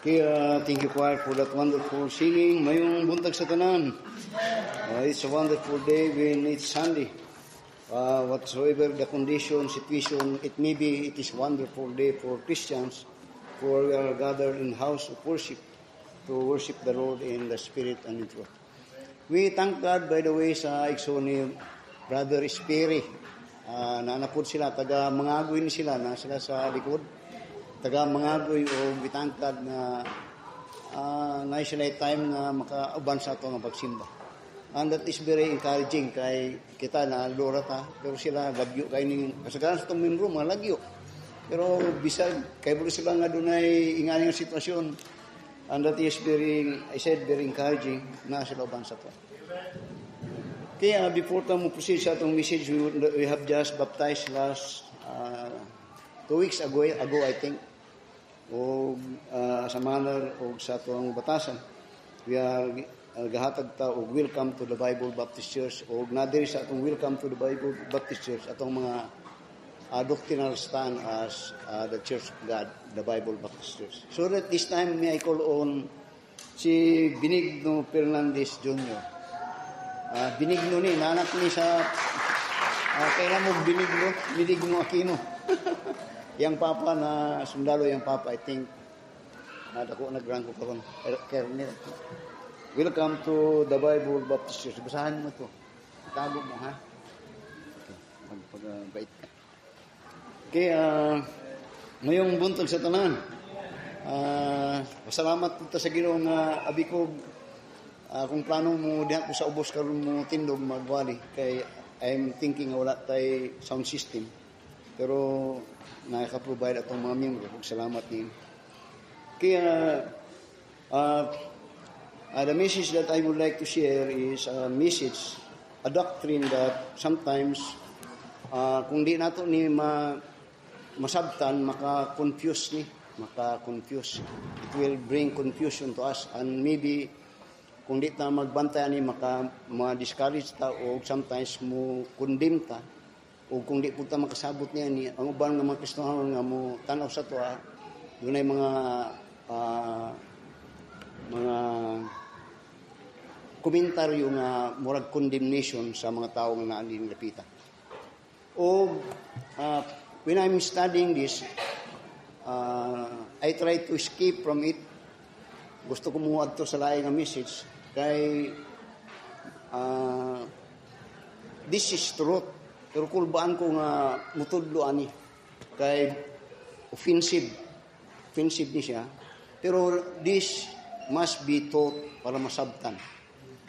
Kaya, thank you, choir, for that wonderful singing. Mayong buntag sa tanan. It's a wonderful day when it's Sunday. Whatsoever the condition, situation, it may be, it is a wonderful day for Christians, for we are gathered in house of worship to worship the Lord in the Spirit and in truth. We thank God, by the way, sa igsoon ni Brother Espiri. Naanapod sila, taga Mangagoy ni sila, na sila sa likod. Taga Mangagoy o bitangkad na na sila time na makauban sa ito ng pagsimba. And that is very encouraging kay kita na lura ta, pero sila lagyo kay ning kasagaran sa itong membro, mga lagyo. Pero bisag, kay bulo sila nga doon ay ingaling sitwasyon. And that is very, I said, very encouraging na sila uban sa ito. Kaya before tayo proceed sa itong message, we have just baptized last 2 weeks ago, I think, o sa manner o sa itong batasan. We are gahatag ta o welcome to the Bible Baptist Church o nadiri sa itong welcome to the Bible Baptist Church atong mga doctrinal stand as the Church of God, the Bible Baptist Church. So that this time may I call on si Benigno Fernandez Jr. Benigno ni, nanak ni sa kailan mo Benigno Aquino. Yang papa na sundalo, yang papa, I think, ako nag-rank ko karon. Kernel. Welcome to the Bible Baptist Church. Basahan mo ito. Itago mo, ha? Okay. Magpag-bait ka. Kaya, ngayong buntag sa tanan, pasalamat po sa Ginoo nga abikog kung plano mo diha ko sa ubos karon mo tindog magwali kay I'm thinking wala tay sound system. Pero nakaka-provide atong mga miyembro. Salamat din. Kaya, the message that I would like to share is a message, a doctrine that sometimes, kung di nato ni masabtan, maka-confuse. It will bring confusion to us. And maybe, kung di ta magbantayan ni, ma-discourage ta o sometimes mo condemn ta. O kung di po ta makasabot niya ni ang uban nga mga Kristiyano nga mo tanaw sa to dunay mga komentaryo nga murag condemnation sa mga tawo nga naa din lapita. O when I'm studying this, I try to escape from it. Gusto ko muad to sa laing nga message kay this is truth. Pero kulbaan ko nga mutudlo ani kay offensive ni siya. Pero this must be taught para masabtan.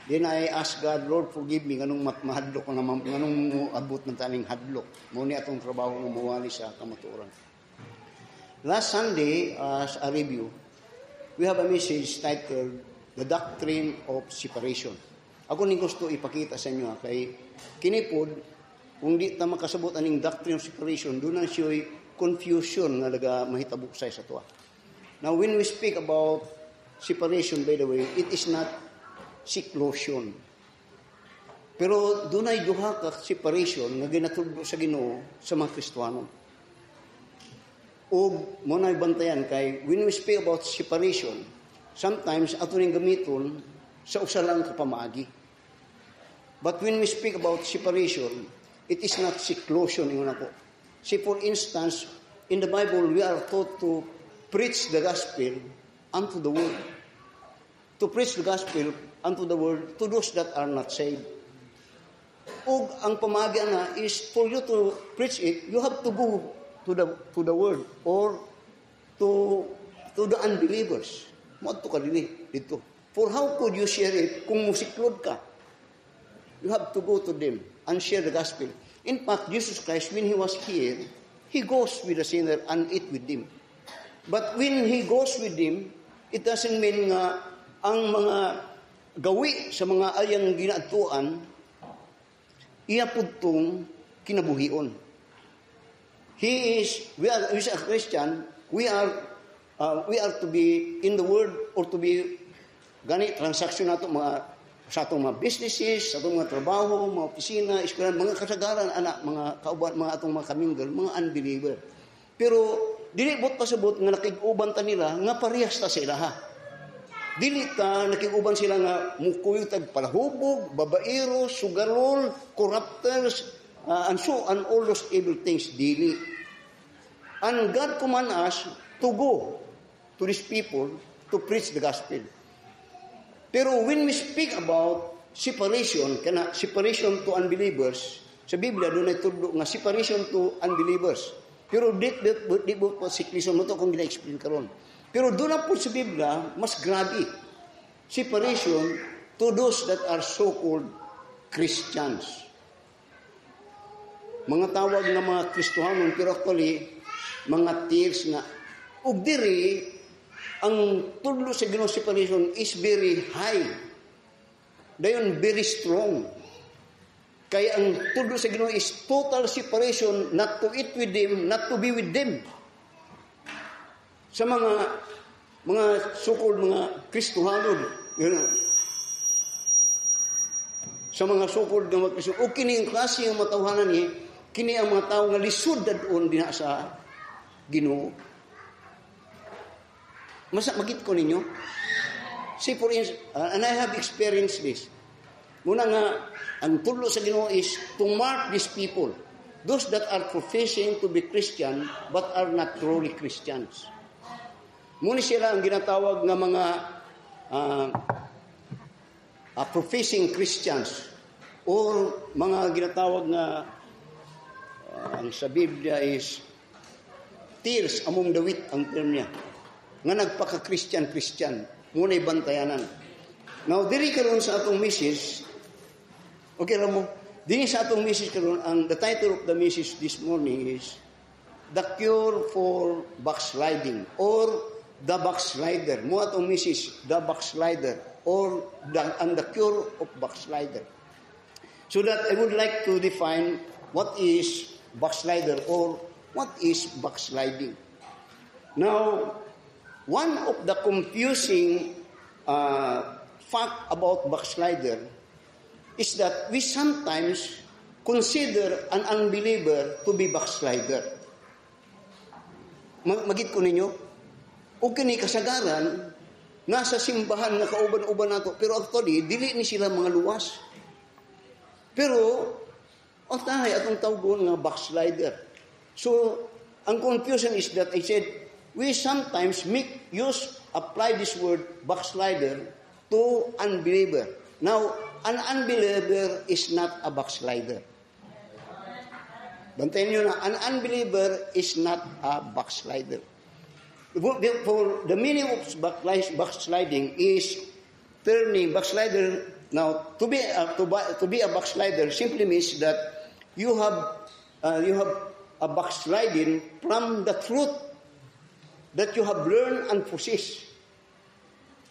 Then I ask God, Lord, forgive me nganong mahadlok ko naman, nganong abot ng taning hadlok. Mo ni atong trabaho nga mawali sa kamatuoran. Last Sunday, as a review, we have a message titled The Doctrine of Separation. Ako ning gusto ipakita sa inyo kay kinipod kung di ta makasabot aning doctrine of separation, doon na siya confusion nga naga mahitabo sa tuwa. Now, when we speak about separation, by the way, it is not seclusion. Pero doon ay duha ka separation nga ginatudlo sa Ginoo sa mga Kristiyano. O muna bantayan kay when we speak about separation, sometimes ato ning gamiton sa usa lang ka pamaagi. But when we speak about separation, it is not seclusion ingon ako. See, for instance, in the Bible, we are taught to preach the gospel unto the world. To preach the gospel unto the world to those that are not saved. O ang pamagi na is for you to preach it, you have to go to the world or to the unbelievers. Moadto ka dito. For how could you share it kung musiklod ka? You have to go to them and share the gospel. In fact, Jesus Christ, when He was here, He goes with the sinner and eat with them. But when He goes with them, it doesn't mean nga ang mga gawi sa mga ayang ginatuan, iya pudtong kinabuhion. We are a Christian, we are to be in the world or to be gani transaction nato mga sa atong mga businesses, sa atong mga trabaho, mga opisina, eskwelahan, mga kasagaran, anak, mga kauban, mga atong mga kaminggal, mga unbeliever. Pero dili bot pasabot nga nakig-uban ta nila nga parehas ta sila ha. Dili ta nakig-uban sila nga mukuy tag palahubog, babaero, sugarol, corrupters, and all those evil things, dili. And God command us to go to these people to preach the gospel. Pero when we speak about separation to unbelievers, sa Biblia doon ay tudlo nga separation to unbelievers. Pero di po siklisyon mo ito kung gina-explain karon. Pero doon na po sa Biblia, mas grabe. Separation to those that are so-called Christians. Mga tawag na mga Kristohanon, pero actually, mga tears nga. Ug diri, ang tudlo sa Ginoo separation is very high. Dayon, very strong. Kaya ang tudlo sa Ginoo is total separation, not to eat with them, not to be with them. Sa mga so-called mga Kristohanon, sa mga so-called na mga Kristohanon, o kini ang klase ang matawhanan niya, kini ang mga tao nga lisod dadon din sa Ginoo. Magit ko ninyo? See, for instance, and I have experienced this. Muna nga, ang tudlo sa Ginoo is to mark these people, those that are professing to be Christian but are not truly Christians. Muna sila ang ginatawag ng mga professing Christians or mga ginatawag na ang sa Biblia is tears among the wheat ang term niya. Nga nagpaka-Christian, muna'y bantayanan. Now, diri karon sa atong message, okay lang mo, diri sa atong message karon, the title of the message this morning is The Cure for Backsliding or The Backslider. Mo atong message, The Backslider or the Cure of Backslider. So that I would like to define what is backslider or what is backsliding. Now, one of the confusing fact about backslider is that we sometimes consider an unbeliever to be backslider. Magit ko ninyo, o kini kasagaran, nasa simbahan nga kauban-uban nato, pero actually, dili ni sila mga luwas. Pero, tahay atong tawgon nga backslider. So, ang confusion is that I said, we sometimes apply this word backslider to unbeliever. Now, an unbeliever is not a backslider. Bantayan nyo na, an unbeliever is not a backslider. For the meaning of backsliding is turning backslider. Now, to be a backslider simply means that you have a backsliding from the truth that you have learned and possessed.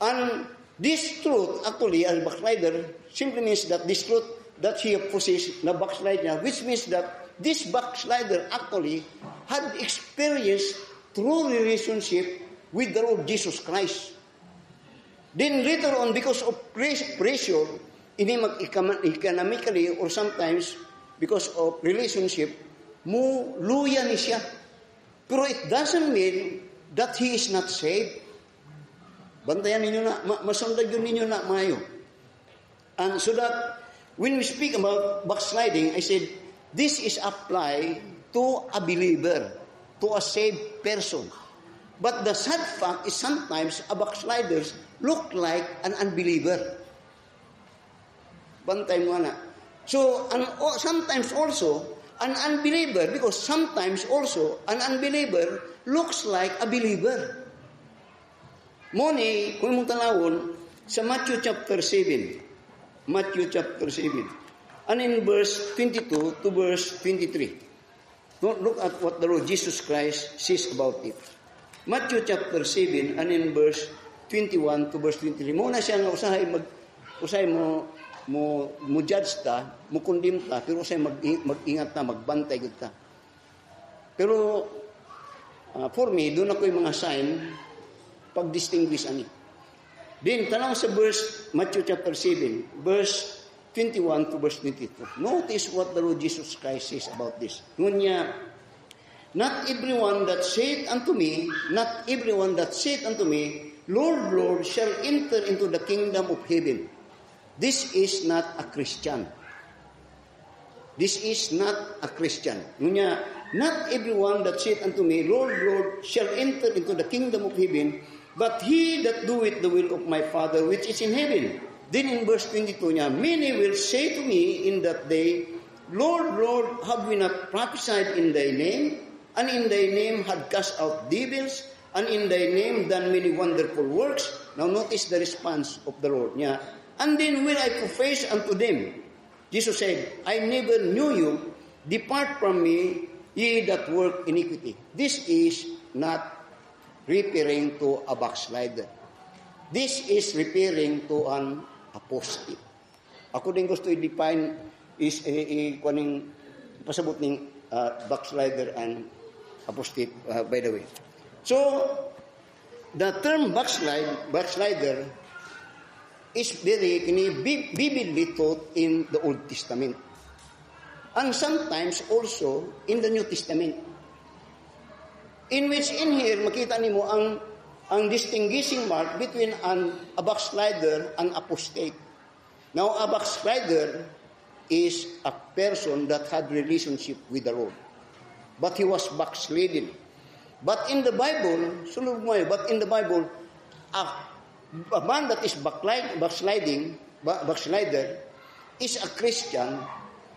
And this truth, actually, as backslider, simply means that this truth that he possessed, na backslide niya, which means that this backslider actually had experienced true relationship with the Lord Jesus Christ. Then later on, because of pressure, economically or sometimes because of relationship, luya ni siya. Pero it doesn't mean that he is not saved. Bantayan ninyo na, masundag yun ninyo na mayo. And so that, when we speak about backsliding, I said, this is applied to a believer, to a saved person. But the sad fact is sometimes a backsliders look like an unbeliever. Bantay mo na. So, sometimes also, an unbeliever, because sometimes also, an unbeliever looks like a believer. Moni, kung mong talawon, sa Matthew chapter 7. Matthew chapter 7. And in verse 22 to verse 23. Don't look at what the Lord Jesus Christ says about it. Matthew chapter 7 and in verse 21 to verse 23. Muna siya nga usahay mo judge ta, mo condemn ta, pero usahay mag-ingat ta, magbantay gud ta. Pero for me, doon ako yung mga sign pag-distinguish ani. Then, tanaw sa verse, Matthew chapter 7, verse 21 to verse 22. Notice what the Lord Jesus Christ says about this. Ngunya, not everyone that saith unto me, Lord, Lord, shall enter into the kingdom of heaven. This is not a Christian. This is not a Christian. Ngunya, not everyone that saith unto me, Lord, Lord, shall enter into the kingdom of heaven, but he that doeth the will of my Father which is in heaven. Then in verse 22 niya, many will say to me in that day, Lord, Lord, have we not prophesied in thy name? And in thy name had cast out devils? And in thy name done many wonderful works? Now notice the response of the Lord niya. And then will I confess unto them. Jesus said, I never knew you. Depart from me, ye that work iniquity. This is not referring to a backslider. This is referring to an apostate. Ako din gusto i-define is kuning pasabot ning backslider and apostate, by the way. So, the term backslider is very vividly taught in the Old Testament. And sometimes also in the New Testament. In which in here, makita nimo ang distinguishing mark between a backslider and apostate. Now, a backslider is a person that had relationship with the Lord. But he was backslidden. But in the Bible, a man that is backslider is a Christian,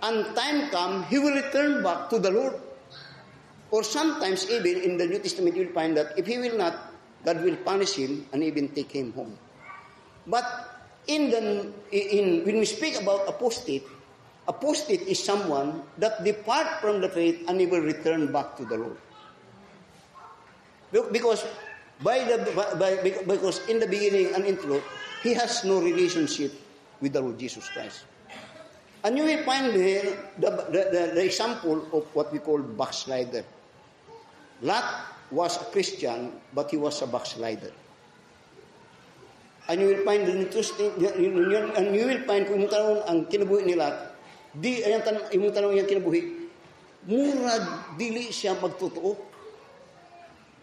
and time come, he will return back to the Lord. Or sometimes even in the New Testament, you will find that if he will not, God will punish him and even take him home. But when we speak about apostate is someone that depart from the faith and he will return back to the Lord. Because because in the beginning and in truth, he has no relationship with the Lord Jesus Christ. And you will find here the example of what we call backslider. Lot was a Christian, but he was a backslider. And you will find the interesting, and you will find kung tanong ang kinabuhi ni Lot, yung tanong yung kinabuhi, murag dili siya magtotoo.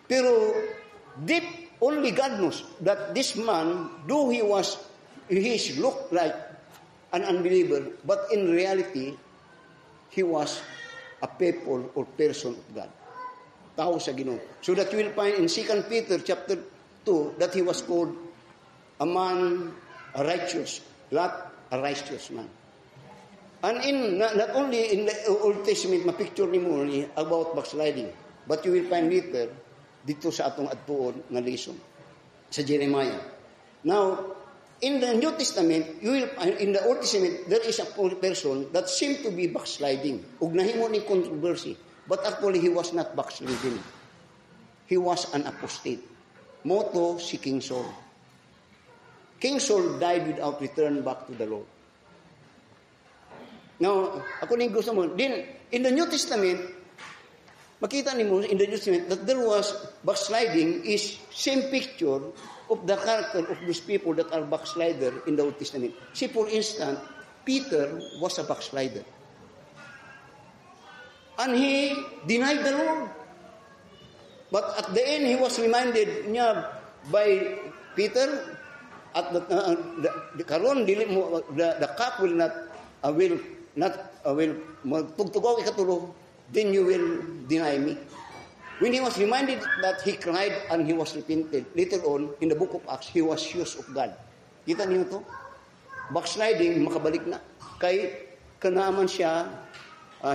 Pero deep, only God knows that this man, though he looked like an unbeliever, but in reality, he was a people or person of God. Tao sa Ginoo. So that you will find in 2 Peter chapter 2 that he was called a man, a righteous, not a righteous man. And not only in the Old Testament, mapicture ni mo about backsliding, but you will find later dito sa atong adtuon nga lesson sa Jeremiah. Now, in the New Testament, in the Old Testament, there is a person that seemed to be backsliding. Ug nahimo ni controversy. But actually, he was not backsliding. He was an apostate. Moto si King Saul. King Saul died without return back to the Lord. Now, ako ning gusto mo, then, in the New Testament, makita nimo in the New Testament that there was backsliding is same picture of the character of these people that are backslider in the Old Testament. See, for instance, Peter was a backslider. And he denied the Lord. But at the end, he was reminded niya by Peter, at the cup will magtugtugaw ikatulo, then you will deny me. When he was reminded that, he cried and he was repented. Later on, in the book of Acts, he was used of God. Kita niyo to? Backsliding, makabalik na. Kay kanaaman siya,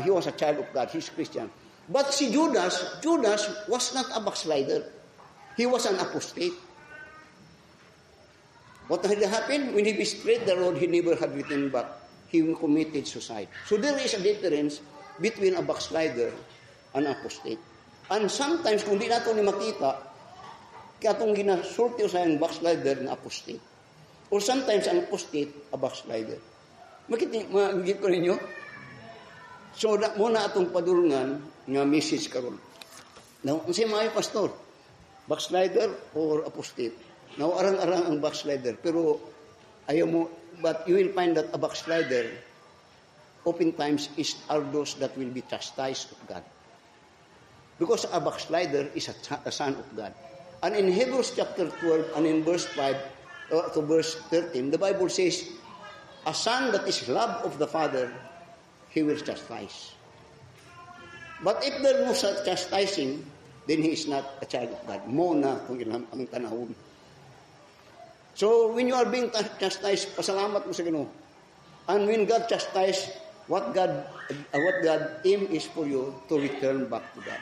he was a child of God, he's Christian. But si Judas was not a backslider. He was an apostate. What had happened? When he betrayed the Lord, he never had returned back. He committed suicide. So there is a difference between a backslider and apostate. And sometimes, kung di nato ni makita, kaya itong ginasulti sa yung backslider na apostate. Or sometimes, ang apostate, a backslider. Magigit ko ninyo? So, muna atong padulungan nga message karon. Now, ang siya mga pastor, backslider or apostate. Now, arang-arang ang backslider. Pero, ayaw mo, but you will find that a backslider oftentimes are those that will be chastised of God. Because a backslider is a son of God. And in Hebrews chapter 12 and in verse 5 to verse 13, the Bible says, a son that is loved of the Father, he will chastise. But if there no chastising, then he is not a child of God. Mo na kung ilang ang tanahon. So when you are being chastised, pasalamat mo sa Ginoo. And when God chastised, what God aim is for you to return back to God.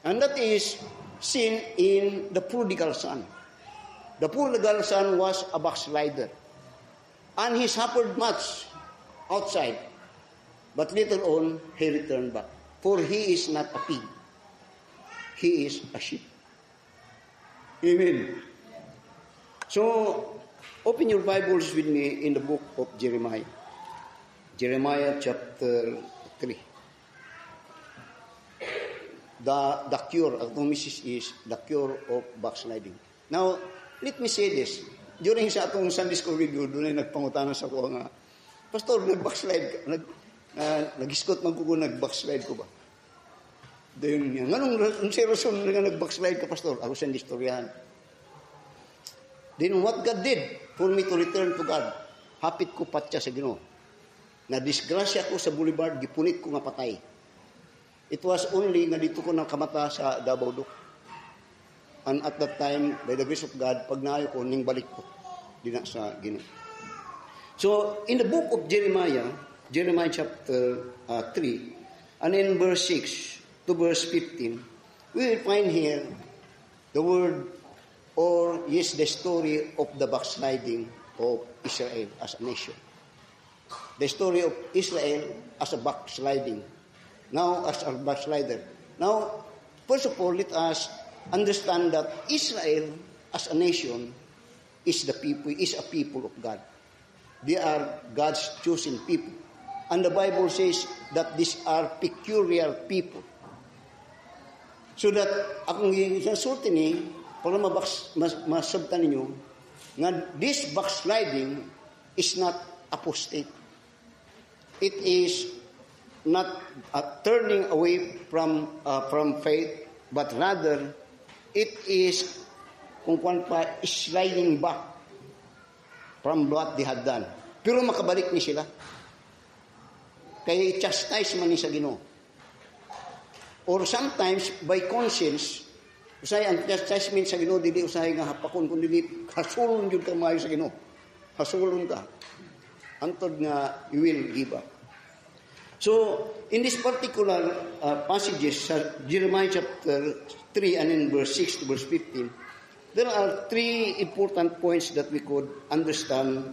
And that is seen in the prodigal son. The prodigal son was a backslider. And he suffered much outside. But later on, he returned back. For he is not a pig. He is a sheep. Amen. So, open your Bibles with me in the book of Jeremiah. Jeremiah chapter 3. The cure, ang message is the cure of backsliding. Now, let me say this. During sa atong Sunday School review, doon ay nagpangutanan sa ko nga, Pastor, nag-backslide, nag-iskot man ko nag-backslide ko ba? Doon niya, anong rason nga nag-backslide ka, Pastor? Ako sa istoryahan. Then what God did for me to return to God, hapit ko patya sa Ginoo. Na-disgrasya ko sa boulevard, gipunit ko nga patay. It was only nga dito ko nakamata sa Davao Duc. And at that time, by the grace of God, pag naayo ko, ning balik ko. Dina sa Ginoo. So, in the book of Jeremiah chapter 3, and in verse 6 to verse 15, we will find here the word, or yes, the story of the backsliding of Israel as a nation. The story of Israel as a backsliding. Now, as a backslider. Now, first of all, let us understand that Israel, as a nation, is a people of God. They are God's chosen people. And the Bible says that these are peculiar people. So that, akong sasulti ni, para masabtan ninyo, nga this backsliding is not apostate. It is not turning away from faith, but rather it is kung sliding back from what they had done. Pero makabalik ni sila. Kaya i-chastise man ni sa Ginoo. Or sometimes by conscience, usay ang chastisement sa Ginoo dili usay nga hapakon kun dili hasulon jud ka maayo sa Ginoo. Hasulon ka. Antod nga you will give up. So, in this particular passages, Jeremiah chapter 3 and in verse 6 to verse 15, there are three important points that we could understand,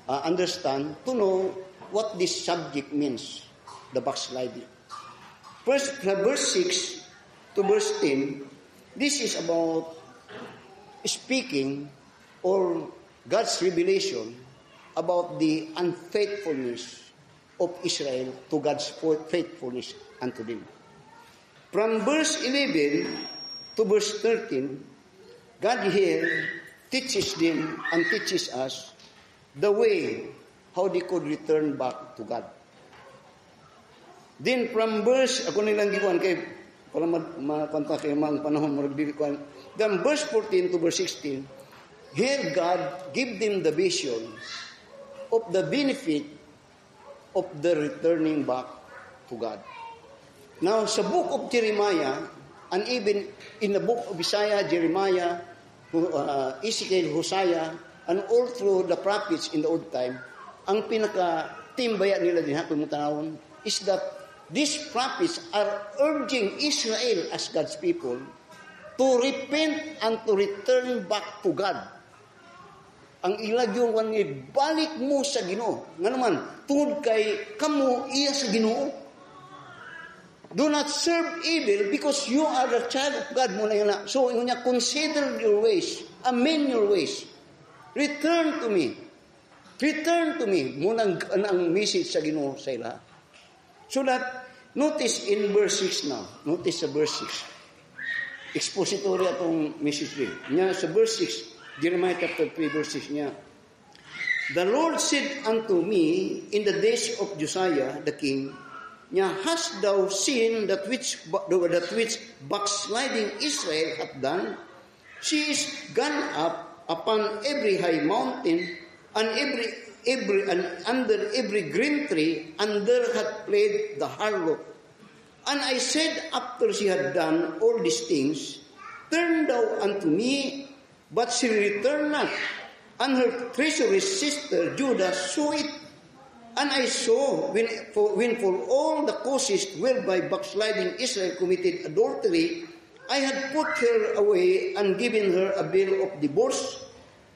understand to know what this subject means, the backsliding. First, verse 6 to verse 10, this is about speaking or God's revelation about the unfaithfulness of Israel to God's faithfulness unto them. From verse 11 to verse 13, God here teaches them and teaches us the way how they could return back to God. Then from verse, ako nilang giwan kay para makanta kay mga panahon maragdili ko. Then verse 14 to verse 16, here God give them the vision of the benefit of the returning back to God. Now, sa book of Jeremiah, and even in the book of Isaiah, Jeremiah, Ezekiel, Hosea, and all through the prophets in the old time, ang pinaka-timbaya nila din kung tanawon is that these prophets are urging Israel as God's people to repent and to return back to God. Ang ilagyong ni balik mo sa Ginoo. Nga naman, tungod kay kamo iya sa Ginoo. Do not serve evil because you are the child of God. So, consider your ways. Amend your ways. Return to me. Return to me. Muna ang message sa Ginoo sa ila. So that, notice in verse 6 now. Notice sa verse 6. Expository atong message rin. Nya sa verse 6, Jeremiah chapter 3 verse 6 niya. The Lord said unto me in the days of Josiah the king, niya, hast thou seen that which backsliding Israel hath done? She is gone up upon every high mountain, and under every green tree, and there hath played the harlot. And I said, after she had done all these things, turn thou unto me, but she returned not. And her treacherous sister Judah saw it. And I saw, when for all the causes whereby backsliding Israel committed adultery, I had put her away and given her a bill of divorce.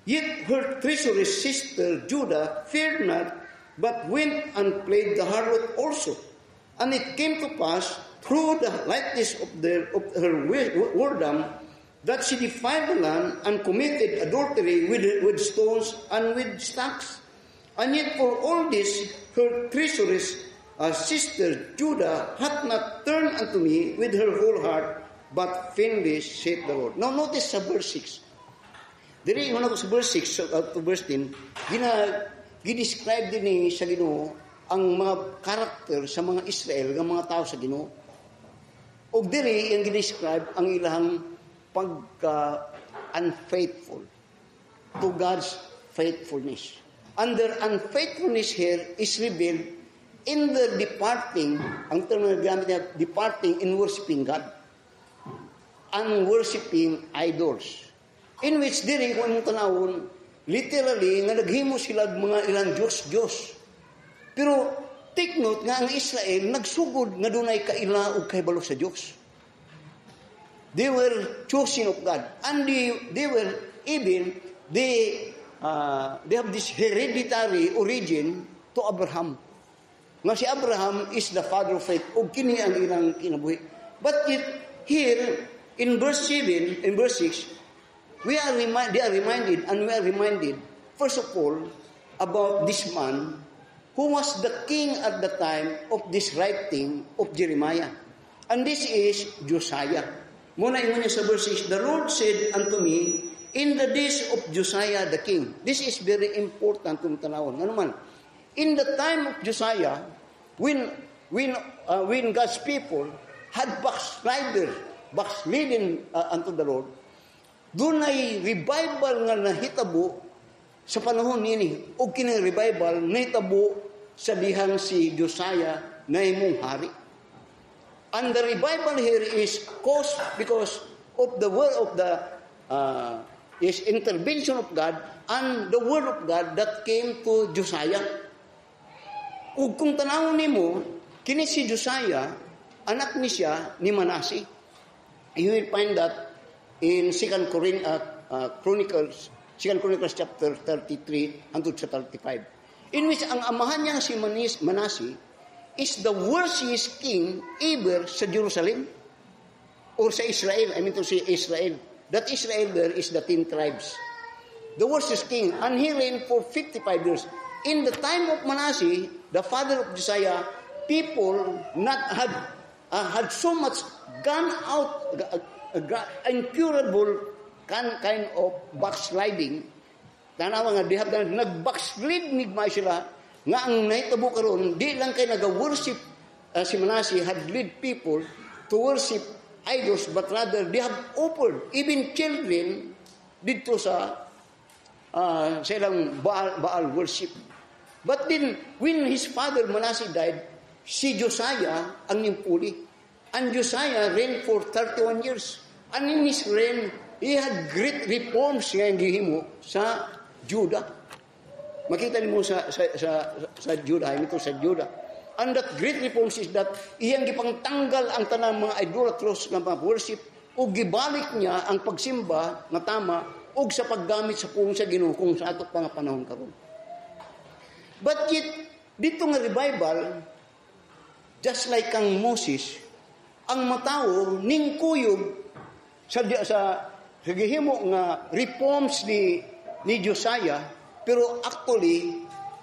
Yet her treacherous sister Judah feared not, but went and played the harlot also. And it came to pass, through the lightness of her whoredom, that she defiled the land and committed adultery with stones and with stocks. And yet for all this, her treacherous sister Judah hath not turned unto me with her whole heart, but vainly saith the Lord. Now notice sa verse 6. Diri mo na ko sa verse 6 to verse 10, gidescribe din sa Ginoo ang mga karakter sa mga Israel, ng mga tao sa Ginoo. O diri ang gidescribe ang ilang pagka-unfaithful to God's faithfulness. And their unfaithfulness here is revealed in the departing, ang term na gamit niya, departing in worshiping God and worshiping idols. In which diri, kung mong tanawon, literally, nga naghimo sila mga ilang Diyos. Pero, take note nga ang Israel, nagsugod nga dunay kaila o kahibalo sa Diyos. They were chosen of God. And they were even, they have this hereditary origin to Abraham. Nga si Abraham is the father of faith. O kini ang ilang kinabuhi. But here, in verse 7, in verse 6, they are reminded, first of all, about this man who was the king at the time of this writing of Jeremiah. And this is Josiah. Muna ingon niya sa verse 6, the Lord said unto me, in the days of Josiah the king. This is very important kung tanawon. Ano man? In the time of Josiah, when God's people had backslidden unto the Lord, doon ay revival nga nahitabo sa panahon nini. O kining revival nahitabo sa dihang si Josiah na imong hari. And the revival here is caused because of the word of the intervention of God and the word of God that came to Josiah. Ug kung tanawon nimo, kini si Josiah, anak ni siya ni Manasseh. You will find that in 2 Chronicles chapter 33 unto 35, in which ang amahan niya si Manasseh is the worst king ever sa Jerusalem or sa Israel. I mean to say Israel. That Israel there is the 10 tribes. The worst king, and he reigned for 55 years. In the time of Manasseh, the father of Josiah, people had so much gone out, incurable kind of backsliding. Tanawa nga diha nag-backslid nigmay sila nga ang nahitabo karon di lang kay naga-worship si Manasseh had lead people to worship idols, but rather they have offered even children dito sa ilang Baal worship. But then when his father Manasseh died, si Josiah ang nimpuli. And Josiah reigned for 31 years. And in his reign, he had great reforms nga gihimo sa Judah. Makita niyo sa Judah, ito sa Judah. And that great reforms is that iyang gipangtanggal ang tanang mga idolatrous nga mga worship o gibalik niya ang pagsimba nga tama o sa paggamit sa pung sa Ginoo kung sa ato pa nga panahon karon. But yet, dito nga revival, just like kang Moses, ang matao ning kuyog sa gihimo nga reforms ni Josiah, pero actually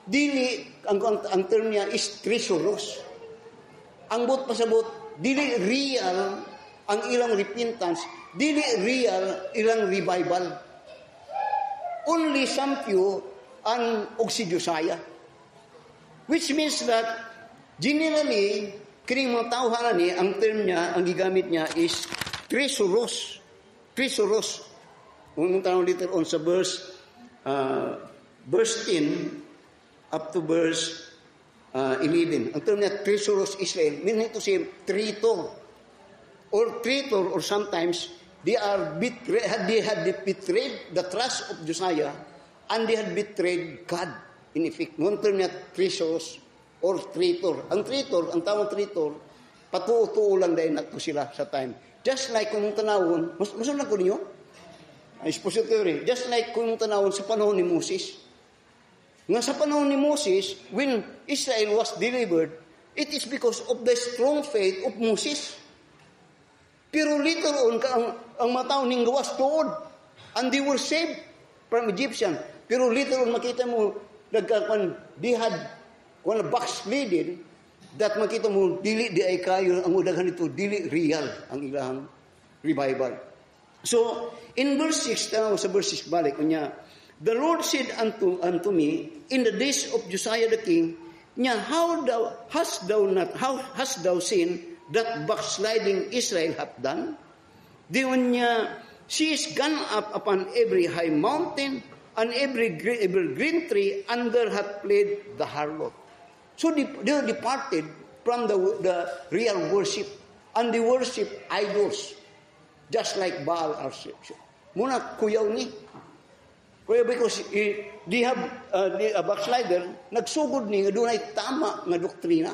dili ang term niya is treacherous. Ang bot pasabot dili real ang ilang repentance, dili real ilang revival. Only some few and og si Josiah. Which means that generally kining mga tawhanan ni, ang term niya, ang gigamit niya is tresuros. Tresuros. Kung tanong later on sa verse 10 up to verse 11. Ang term niya, tresuros Israel, meaning to say, traitor. Or sometimes, they had betrayed the trust of Josiah, and they had betrayed God. In effect, ang term niya, tresuros or traitor. Ang traitor, ang tawag traitor, patuo-tuo lang dahil nato sila sa time. Just like kung tanawon, masunod ko ninyo? Expository. Just like kung tanawon sa panahon ni Moses. Nga sa panahon ni Moses, when Israel was delivered, it is because of the strong faith of Moses. Pero later on, ang mga tao ning gawas tuod, and they were saved from Egyptian. Pero later on, makita mo, they had backslidden, that makita mo, dili di ay kayo, ang udaghan nito, dili real ang ilang revival. So, in verse 6, sa verse 6 balik, kanya, the Lord said unto me, in the days of Josiah the king, how hast thou seen that backsliding Israel hath done? Di niya, she is gone up upon every high mountain, and every green tree under hath played the harlot. So they departed from the real worship, and they worship idols, just like Baal worship. Muna kuyaw ni. Kaya because they have a backslider, nagsugod ni nga dunay tama nga doktrina,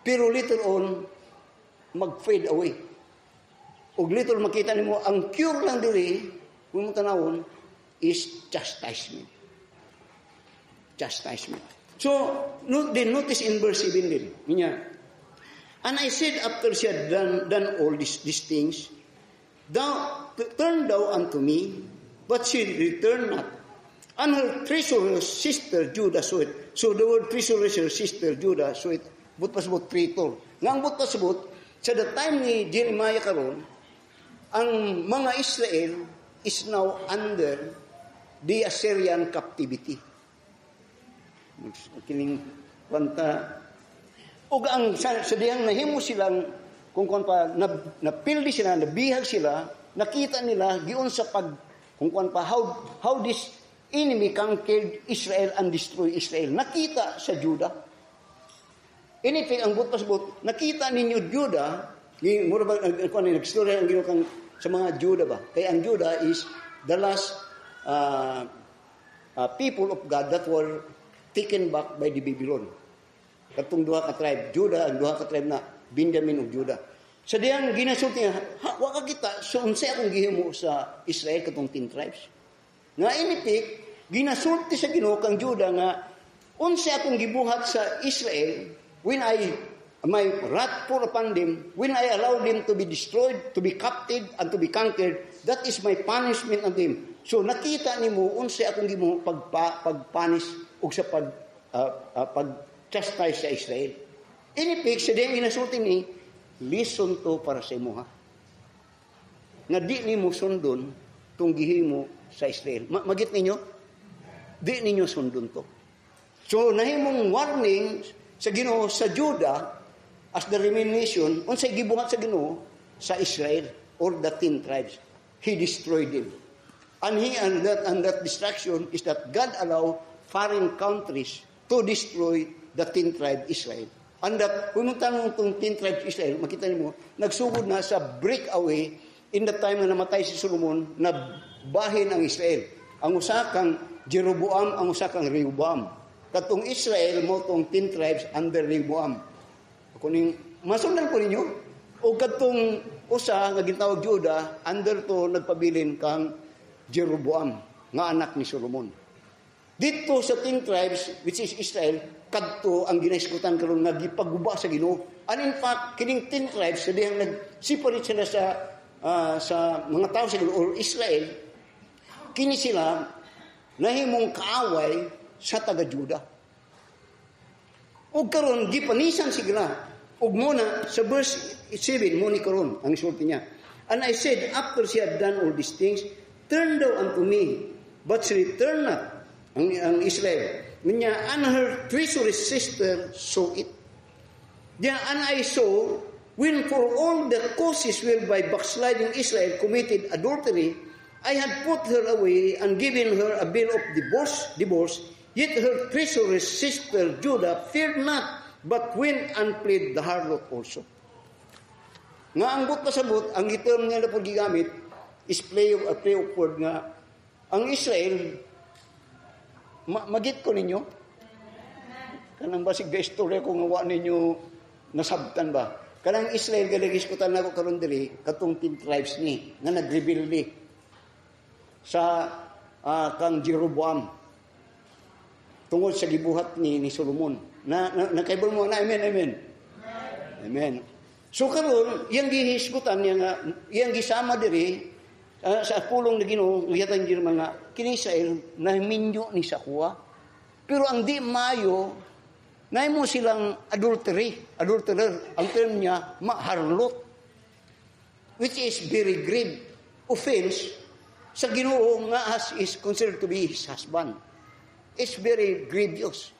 pero later on mag-fade away. Og later makita nimo ang cure lang diri kung tanawon is chastisement. Chastisement. So, notice in verse 7 din. Niya, and I said after she had done all these things, turn thou unto me, but she returned not. And her treacherous sister Judah saw it. So the word treacherous sister Judah saw it. But pasabot traitor. Nga ang but pasabot, sa the time ni Jeremiah karon, ang mga Israel is now under the Assyrian captivity. Kining kwanta. O ang sa diyang nahimo silang, kung pa, napildi sila, nabihag sila, nakita nila, giyon sa kung pa, how this enemy conquered Israel and destroyed Israel. Nakita sa Judah. Anything, ang but nakita ninyo Judah, mura ba, nag-story ang ginukang sa mga Judah ba? Kaya ang Judah is the last people of God that were taken back by the Babylon. Katong duha ka tribe, Judah, ang duha ka tribe na Benjamin ug Judah. Sa diyang ginasulti niya, wa ka kita, so unsay akong gihimo sa Israel katong 10 tribes. Nga initik, ginasulti sa Ginoo kang Judah nga unsay akong gibuhat sa Israel when my wrath pour upon them, when I allow them to be destroyed, to be captive, and to be conquered, that is my punishment on them. So nakita nimo unsay akong gihimo pagpunish ug sa pag-chastise sa Israel. Initik, sa diyang ginasulti ni, listen to para sa imo ha. Nga di nimo sundon tong gihimo sa Israel. Magit ninyo? Di ninyo sundon to. So nahimong warning sa Ginoo sa Judah as the remaining nation, unsay gibuhat sa Ginoo sa Israel or the 10 tribes. He destroyed them. And that destruction is that God allow foreign countries to destroy the 10 tribe Israel. And that, kung tanong itong 10 tribes Israel, makita niyo, nagsugod na sa breakaway in the time na namatay si Solomon, na bahin ang Israel. Ang usa kang Jeroboam, ang usa kang Rehoboam. Katong Israel mo tong 10 tribes under Rehoboam. Kuning masundan ko ninyo, o katong usa nga gitawag Judah, under to nagpabilin kang Jeroboam, nga anak ni Solomon. Dito sa 10 tribes, which is Israel, kadto ang ginaiskutan karon nga gipaguba sa Ginoo. And in fact, kining 10 tribes sa dihang nag-separate sila sa mga tao sa Ginoo or Israel, kini sila nahimong kaaway sa taga Juda. Ug karon gipanisan sila. Ug muna sa verse 7 mo ni karon ang isulti niya. And I said, after she had done all these things, turn thou unto me, but she returned not. Ang Israel. And her treacherous sister saw it. And I saw, when for all the causes whereby backsliding Israel committed adultery, I had put her away and given her a bill of divorce, yet her treacherous sister Judah feared not, but went and played the harlot also. Nga ang but pasabot, ang term nila po gigamit is play of word nga, ang Israel, magit ko ninyo, kanang basig ga istorya kung ngawa ninyo nasabtan ba? Kanang Israel, galagis-kutan na ko karon diri, katong 10 tribes ni, nga nag-rebelde sa kang Jeroboam tungod sa gibuhat ni Solomon. Nakaibol mo na, amen. So karon, iyang gihisgutan niya nga, iyang gisama diri, sa pulong na Ginoo, ngayatan diri mga kini Israel, na minyo ni Sakwa. Pero ang di mayo, naimo silang adulterer, ang term niya, harlot, which is very grave offense sa Ginoo nga as is considered to be his husband. It's very grievous.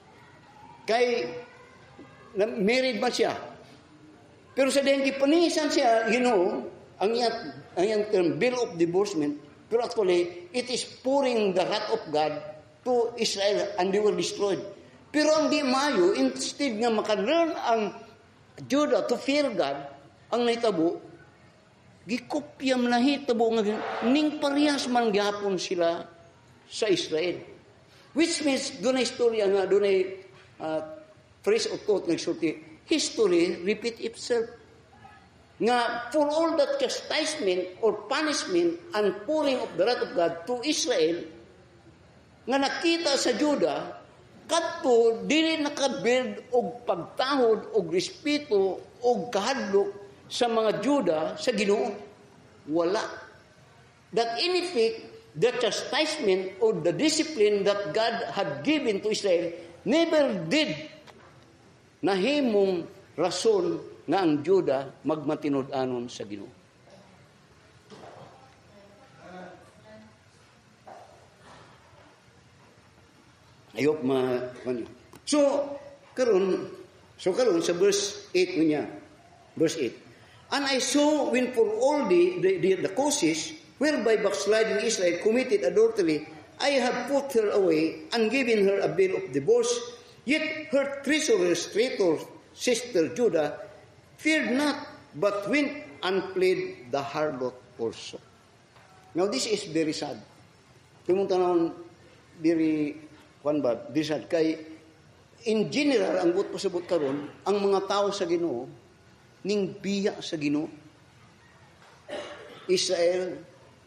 Kay, married man siya. Pero sa dahil gipanisan siya, ang iyang term, bill of divorcement, pero actually, it is pouring the wrath of God to Israel and they were destroyed. Pero ang di mayo, instead nga makalearn ang Judah to fear God, ang nahitabo, gikopya man nahitabo nga ning parehas man gyapon sila sa Israel. Which means, doon ay istorya nga, doon ay phrase o thought nga history repeat itself. Nga, for all that chastisement or punishment and pouring of the wrath of God to Israel, nga nakita sa Judah, kadto dili nakabuild og pagtahod og respeto og kahadlok sa mga Juda sa Ginoo. Wala. That in effect, the chastisement or the discipline that God had given to Israel never did nahimong rason nga ang Juda magmatinud-anon sa Ginoo. Ayok So karon sa verse 8 niya. Verse 8. And I saw when for all the causes whereby backsliding Israel committed adultery, I have put her away and given her a bill of divorce, yet her treacherous sister Judah feared not, but went and played the harlot also. Now this is very sad. Tumunta naman very sad. Kay in general, ang but pasabot karon, ang mga tao sa Ginoo ning biya sa Ginoo, Israel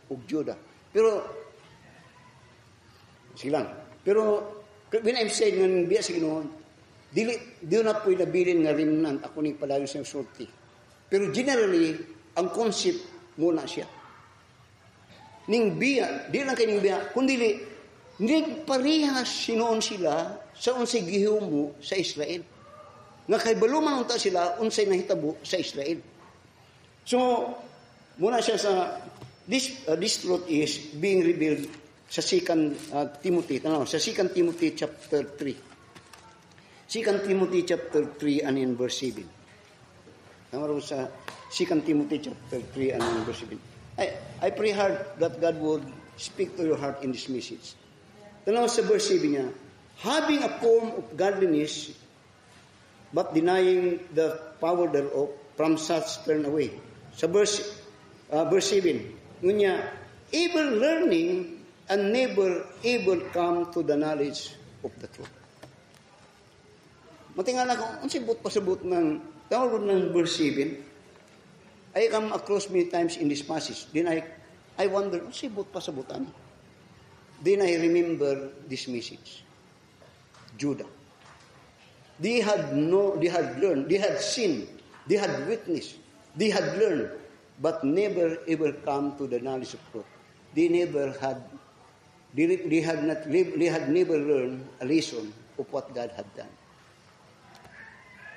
ug Judah. Pero silang. Pero when I'm saying nga biya sa Ginoo, dili na po nabilin nga remnant ako ning padayon sa sulti. Pero generally, ang concept muna siya. Ning biya, di lang kay ning biya, kundi hindi parehas sinoon sila sa unsay gihumo sa Israel. Nga kay baluman unta sila unsay nahitabo sa Israel. So, muna siya sa this truth is being revealed sa 2 Timothy, sa 2 Timothy chapter 3. 2 Timothy chapter 3 and in verse 7. Tama sa 2 Timothy chapter 3 and in verse 7. I pray hard that God would speak to your heart in this message. Tanaw sa verse 7 niya, having a form of godliness, but denying the power thereof, from such turn away. Sa verse 7, ngunya, evil learning and never able come to the knowledge of the truth. Matingan ako, unsay but pasabot ng tawag ng verse 7. I come across many times in this passage. Then I wonder, unsay but pasabutan? Then I remember this message. Judah. They had learned, they had seen, they had witnessed, they had learned, but never ever come to the knowledge of truth. They had never learned a lesson of what God had done.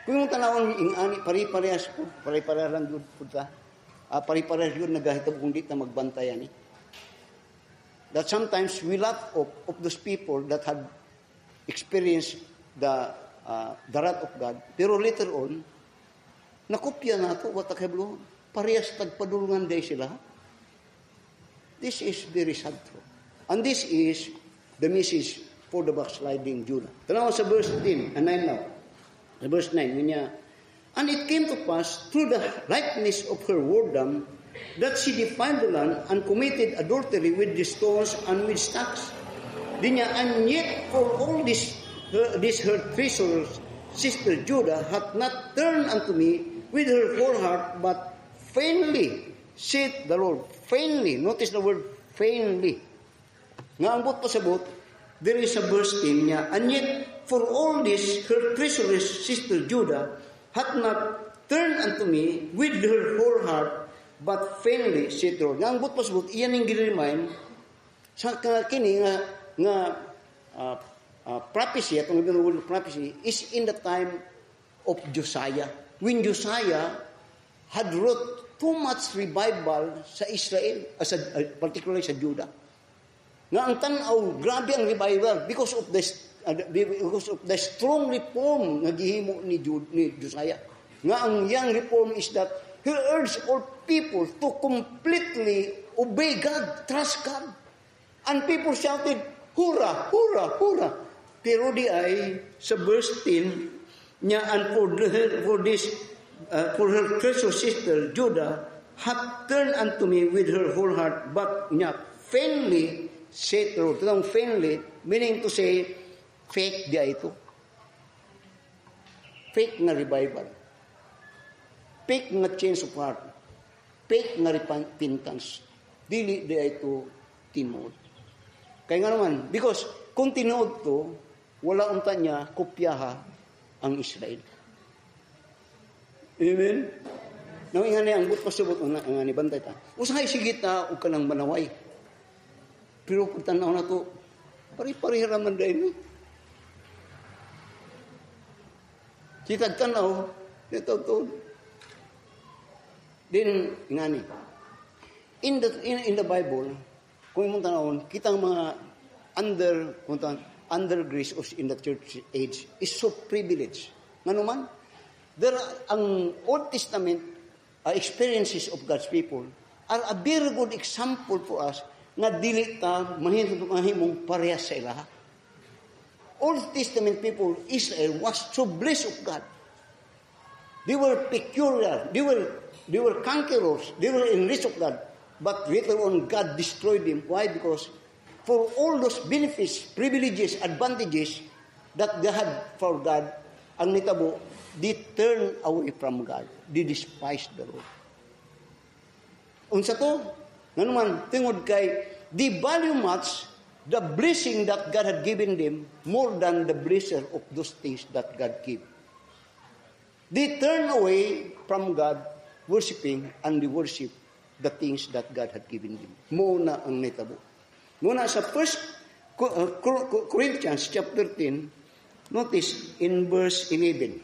Kung yung tanawang ingani, pari-parehas po, pari-parehas lang yun po ta. Pari-parehas yun, nagahitag kung di na magbantayan. That sometimes we laugh of those people that had experienced the wrath of God. Pero later on, nakopya na ito, what kablo, parehas tagpadulungan day sila. This is very sad truth. And this is the message for the backsliding Judah. Tanaw sa verse 10 and 9 now. Sa verse 9, niya, and it came to pass through the likeness of her whoredom that she defiled the land and committed adultery with the stones and with stocks. Dinya, and yet for all this her treacherous sister Judah hath not turned unto me with her whole heart, but vainly, saith the Lord. Vainly. Notice the word vainly. Nga ang but pasabot, there is a verse 10 niya, and yet for all this her treacherous sister Judah hath not turned unto me with her whole heart, but vainly, saith the Lord. Nga ang but pasabot, iyan yung ginremind sa kini nga prophecy, atong word prophecy, is in the time of Josiah. When Josiah had wrought too much revival sa Israel, particularly sa Judah. Nga ang tanaw, grabe ang revival because of the strong reform nga gihimo ni Josiah. Nga ang young reform is that he urged all people to completely obey God, trust God. And people shouted, hurrah, hurrah, hurrah. Pero di ay sa verse 10 niya, and for her precious sister Judah hath turned unto me with her whole heart, but niya vainly saith the Lord. Itong vainly, meaning to say, fake di ito. Fake nga revival. Fake nga change of heart. Fake nga repentance. Dili di ito tinuod. Kaya nga naman, because kung tinuod to, wala unta niya kopyaha ang Israel. Amen? Nang ingani ang but pasubot ang ni bantay ta. Usahay sige ta og kanang manaway. Pero kung tanaw na to, pari-pari raman dahil. Kita tanaw, ito to. Then, ingani. In the Bible, kung mong tanawon, kitang mga under grace in the church age is so privileged. Nga naman, ang Old Testament experiences of God's people are a very good example for us nga dili ta mahimong parehas sa ilaha. Old Testament people, Israel, was so blessed of God. They were peculiar. They were conquerors. They were enriched of God. But later on, God destroyed them. Why? Because for all those benefits, privileges, advantages that they had for God, ang nitabo, they turned away from God. They despised the Lord. Unsa to? Nga naman, tingod kay, they value much the blessing that God had given them more than the blessing of those things that God gave. They turn away from God, worshiping, and they worship the things that God had given them. Muna ang nitabo. Muna sa 1 Corinthians chapter 10, notice in verse 11.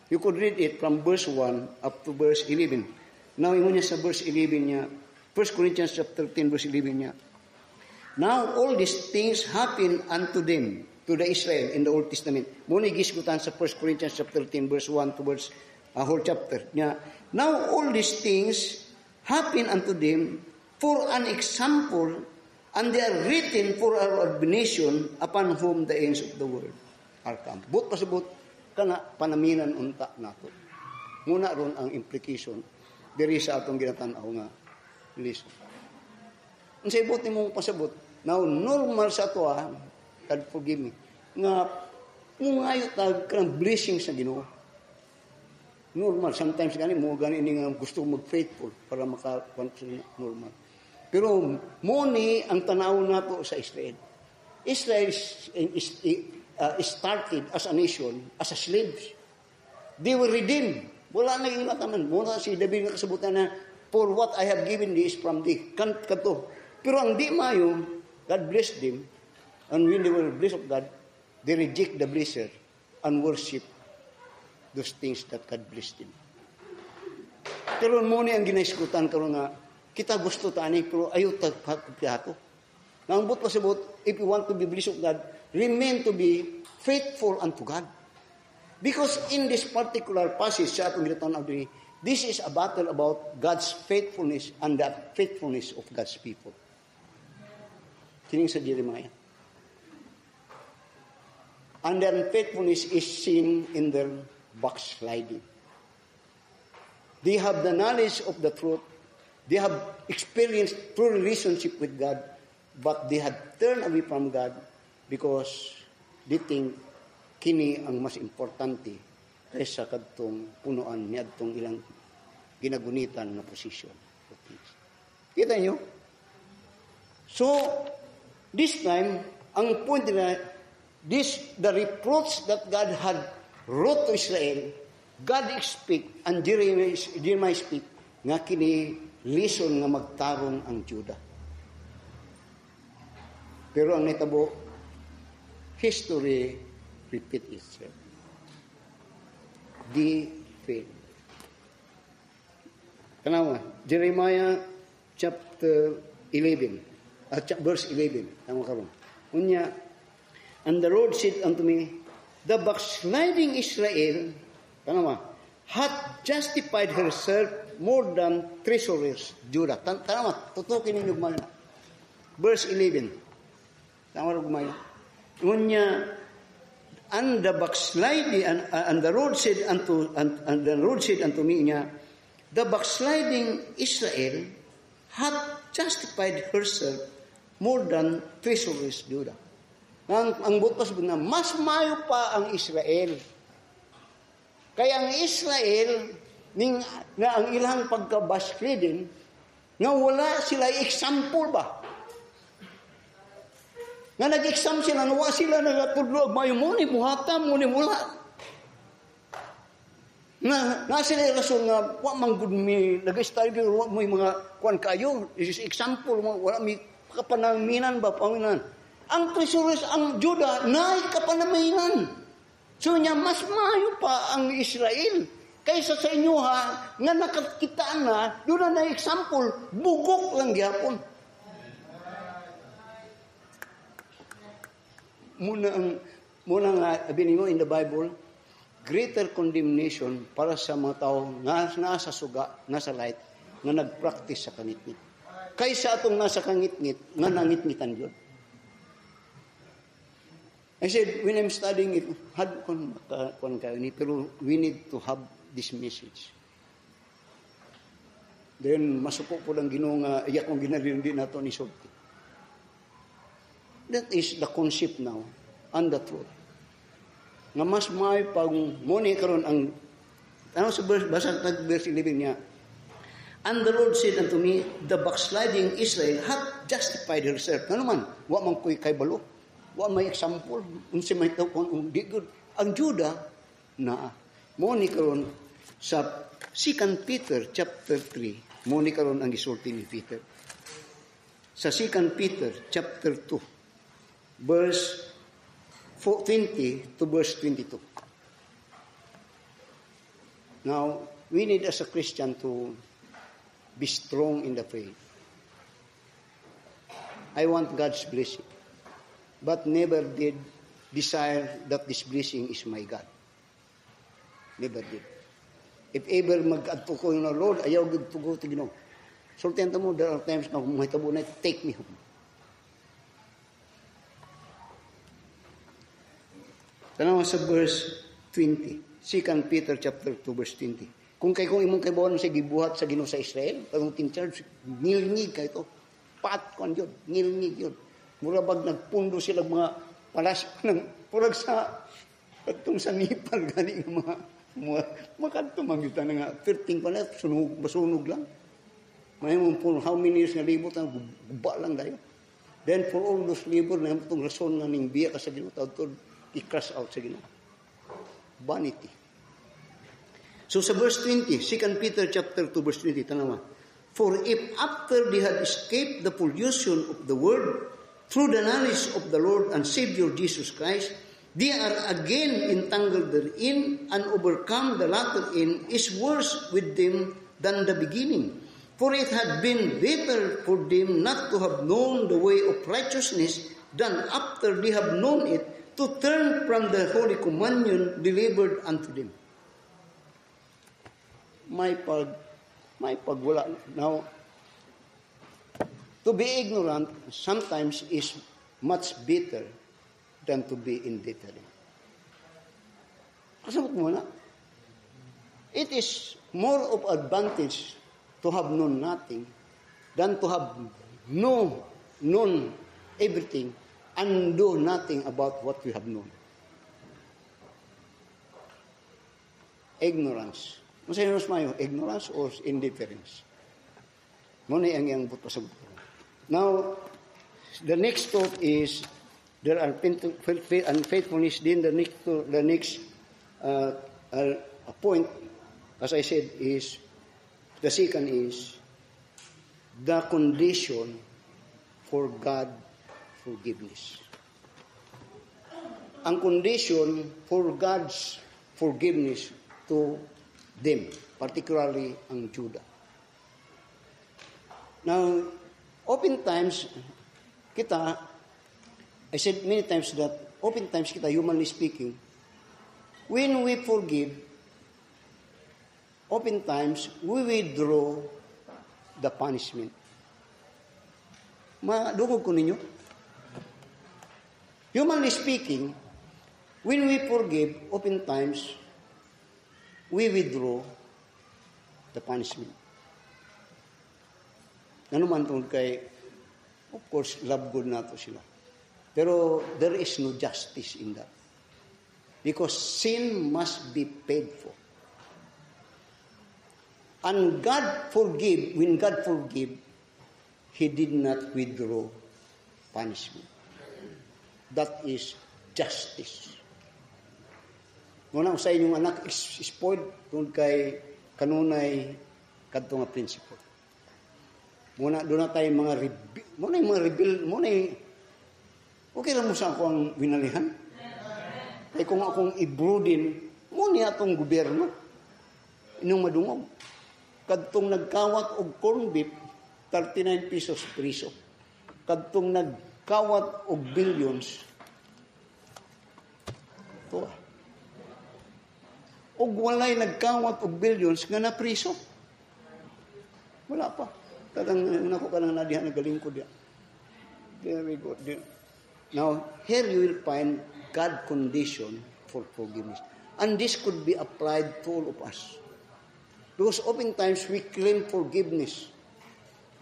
You could read it from verse 1 up to verse 11. Now, ingon niya sa verse 11 niya, 1 Corinthians chapter 10, verse 11 niya. Now, all these things happen unto them, to the Israel in the Old Testament. Muna gisgutan sa 1 Corinthians chapter 10, verse 1 to verse whole chapter niya. Now, all these things happen unto them for an example, and they are written for our admonition, upon whom the ends of the world are come. But pasabot kana panaminan unta nato. Muna ron ang implication diri sa atong ginatanaw nga lesson. Unsay ibot nimong pasabot? Now normal sa ato God forgive me. Nga mungayo tag kanang blessing sa Ginoo. Normal sometimes gani mo gani ni nga gusto mag-faithful para normal. Pero mo ni ang tanaw nato sa Israel. Israel is started as a nation, as a slaves. They were redeemed. Wala na ingataman. Muna si David nga kasabutan na, for what I have given thee is from thee. Kanto. Pero ang di mayo, God blessed them. And when they were blessed of God, they reject the blesser and worship those things that God blessed them. Pero muna ang ginaiskutan karon nga, kita gusto tani, pero ayaw tagpapyato. Nang but pasabot, if you want to be blessed of God, remain to be faithful unto God. Because in this particular passage sa atong ginatanaw dinhi, this is a battle about God's faithfulness and the faithfulness of God's people. Kining sa Jeremiah. And their unfaithfulness is seen in their backsliding. They have the knowledge of the truth. They have experienced true relationship with God, but they had turned away from God because they think kini ang mas importante kaysa kadtong punuan ni adtong ilang ginagunitan na posisyon. Kita niyo? So, this time, ang point na the reproach that God had wrote to Israel, God speak and Jeremiah speak nga kini lesson nga magtarong ang Judah. Pero ang nitabo, history repeat itself. They fail. Tanawa, Jeremiah chapter 11, verse 11. Tama karon. Unya, and the Lord said unto me, the backsliding Israel, tanawa, hath justified herself more than treasurers Judah. Tanawa, tutukin ninyo gumana. Verse 11. Tama rin gumana. Unya, and the backsliding, and the Lord said unto me niya, the backsliding Israel hath justified herself more than treacherous Judah. Ang butas na mas mayo pa ang Israel. Kaya ang Israel nga ang ilang pagka-backsliding nga wala sila example ba? Nga nag-exam sila, nawa sila nagatudlo, mayo mo ni buhata mo ni mula. Na sila rason nga, wa manggod mi, nag-study, wa mo yung mga kuwan kayo, example mo, wala mi kapanaminan ba, paminan. Ang treacherous, ang Judah, naay kapanaminan. So niya, mas mayo pa ang Israel. Kaysa sa inyo ha, nga nakakitaan na, doon na example, bugok lang gyapon. Muna nga, abinin mo in the Bible, greater condemnation para sa mga tao nga nasa suga, nasa light, nga nag-practice sa kanitngit. Kaysa atong nasa kangitngit, nga nangitngitan yun. I said, when I'm studying it, pero we need to have this message. Then, masuko po lang Ginoo nga, iyak kong ginalindi na ito ni Sulti. That is the concept now and the truth. Nga mas may pag muni karon ang ano sa basa verse 11 niya. And the Lord said unto me, the backsliding Israel hath justified herself. Ano man, wa man ko'y kay balo. Wa may example. Unsa may tawon di good. Ang Judah na muni karon sa 2 Peter chapter 3. Muni karon ang gisulti ni Peter. Sa 2 Peter chapter 2. Verse 20 to verse 22. Now, we need as a Christian to be strong in the faith. I want God's blessing, but never did desire that this blessing is my God. Never did. If ever mag-adto ko yung Lord, ayaw good to go to Ginoo. So, tenta mo, there are times na kung may tabo na, take me home. Tanaw sa verse 20. 2 Peter chapter 2 verse 20. Kung imong kaybuan sa gibuhat sa Ginoo sa Israel, katong tin-charge, ngilngig kay to. Pat kon yun, ngilngig yun. Mura bag nagpundo sila mga palas ng purag sa katong sa Nepal gani nga mga makadto mangyutan nga 13 pa na sunog lang. May mo how many years nga libot ang guba lang dayo. Then for all those labor na itong rason nga ning biya ka sa Ginoo tawd i-crush out sa Ginoo. Vanity. So sa verse 20, 2 Peter chapter 2 verse 20, tanawa. For if after they had escaped the pollution of the world through the knowledge of the Lord and Savior Jesus Christ, they are again entangled therein and overcome the latter end is worse with them than the beginning. For it had been better for them not to have known the way of righteousness than after they have known it, to turn from the Holy Communion delivered unto them. May pagwala. Now, to be ignorant sometimes is much better than to be indifferent. Kasabot mo na. It is more of advantage to have known nothing than to have known everything and do nothing about what we have known. Ignorance. Masaya nyo mayo, ignorance or indifference? Muna ang buto sa buto. Now, the next thought is, there are unfaithfulness. Then the next point, as I said, is, the second is, the condition for God forgiveness. Ang condition for God's forgiveness to them, particularly ang Judah. Now, oftentimes, I said many times that, oftentimes kita, humanly speaking, when we forgive, oftentimes, we withdraw the punishment. Madungog ko ninyo? Humanly speaking, when we forgive, oftentimes, we withdraw the punishment. Ano man tungkol kay, of course, love good na to sila. Pero there is no justice in that. Because sin must be paid for. And when God forgive, He did not withdraw punishment. That is justice. Muna sa inyong anak spoiled tungkol kay kanunay kadto nga principle. Muna doon na tayo mga rebel, okay lang mo sa ako ang winalihan? Kaya kung akong i-broodin, muna atong gobyerno, inong madungog. Kadtong nagkawat og corn beef, 39 pesos priso. Kadtong nagkawat og billions, ito og walay nagkawat og billions nga na priso. Wala pa. Kadang nako ka nang nadihan na galing ko diya. Very good. Now, here you will find God condition for forgiveness. And this could be applied to all of us. Because oftentimes we claim forgiveness,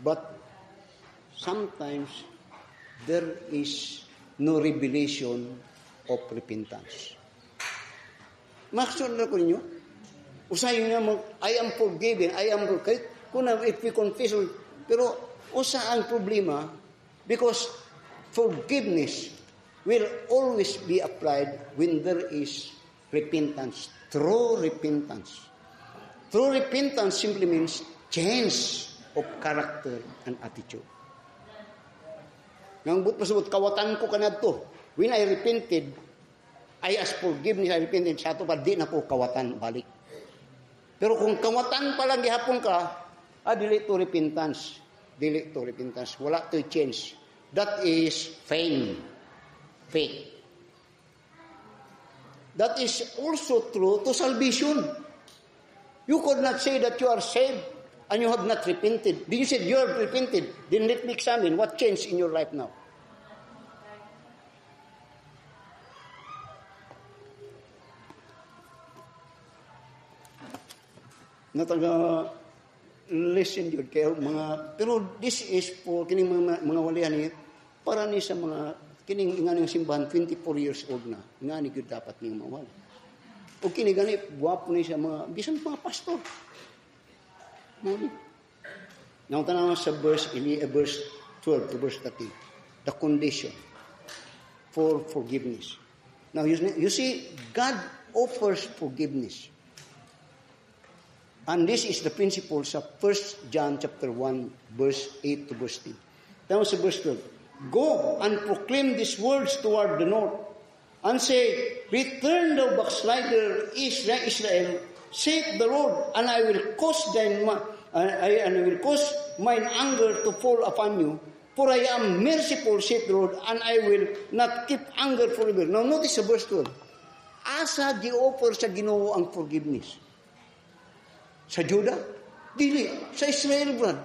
but sometimes there is no revelation of repentance. Maksud na ko ninyo, usayo niya I am forgiven, if we confess, pero usa ang problema, because forgiveness will always be applied when there is repentance, true repentance. True repentance simply means change of character and attitude. Nang pasabot, kawatan ko kanadto. When I repented, I asked forgiveness, I repented sa ato, pa di na ko kawatan balik. Pero kung kawatan pa lang gihapon ka, dili to repentance. Dili to repentance. Wala to change. That is faith. That is also true to salvation. You could not say that you are saved and you have not repented. Then you said you have repented. Then let me examine what changed in your life now. Nataga listen yun kayo pero this is for kining mga walihan ni para ni sa mga kining ingani simbahan 24 years old na ingani gyud dapat ning mawala. O kini gani guwapo ni siya mga bisan mga pastor. Now tanaw sa verse 12 to verse 13. The condition for forgiveness. Now you see God offers forgiveness. And this is the principle sa 1 John chapter 1 verse 8 to verse 10. Tanaw sa verse 12. Go and proclaim these words toward the north. And say, return thou backslider Israel, saith the Lord, and I will cause mine anger to fall upon you, For I am merciful, saith the Lord, and I will not keep anger forever. Now notice the verse 12. Asa gi-offer sa Ginoo ang forgiveness? Sa Juda? Dili. Sa Israel, brad.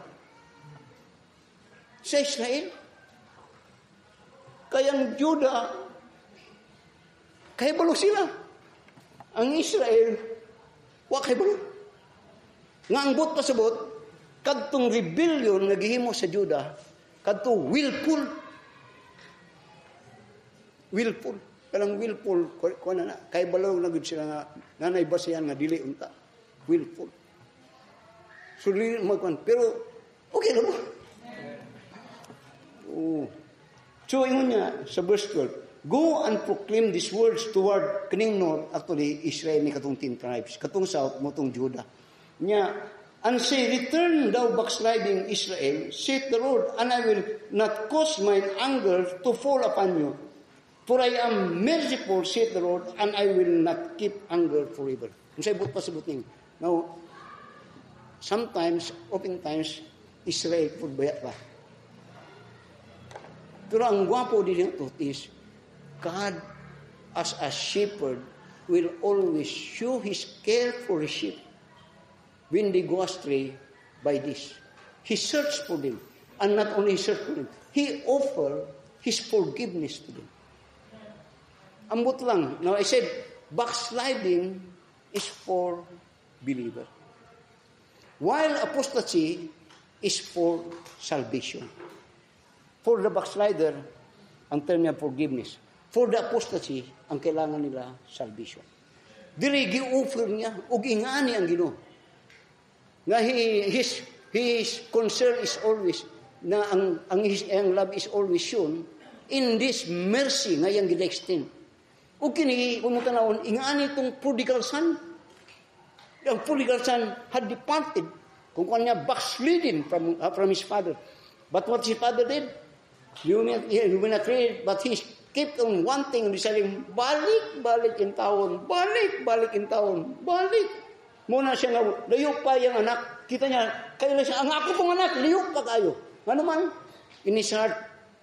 Sa Israel. Kaya ang Juda, kaya balo sila. Ang Israel, wa kay balo. Nga ang bot pasabot, kadtong rebellion nga gihimo sa Juda, kadto willful. Willful. Kanang willful, kuha na, kay balo na gud sila nga, nanay basihan nga dili unta. Willful. So, magkuhan. Pero, okay na mo. Oh. So, yun niya, sa verse 12, go and proclaim these words toward kaning north, actually, Israel ni katong 10 tribes, katong south, motong Judah. Niya, and say, return thou backsliding Israel, saith the Lord, and I will not cause mine anger to fall upon you. For I am merciful, saith the Lord, and I will not keep anger forever. Kung sa'y but pasabot ning. Now, sometimes, oftentimes, Israel po bayat pa. Pero ang gwapo din ito is, God as a shepherd will always show His care for His sheep when they go astray by this. He searched for them. And not only searched for them, He offered His forgiveness to them. Ambot lang. Now I said, backsliding is for believer. While apostasy is for salvation. For the backslider, ang term niya forgiveness. For the apostasy, ang kailangan nila salvation. Dili gi-offer niya, o ingani ang Ginoo. Nga his concern is always, na ang love is always shown in this mercy nga yang gina-extend. O kini, kung matanawon, ingani itong prodigal son. Ang prodigal son had departed, kung kanya backslidden from his father. But what his father did, you will not read, but he kept on wanting, deciding, balik in taon, balik in taon, balik. Muna siya nga, layo pa yung anak, kita niya, kaya siya, ang ako pong anak, layo pa kayo. Ano man, in his heart,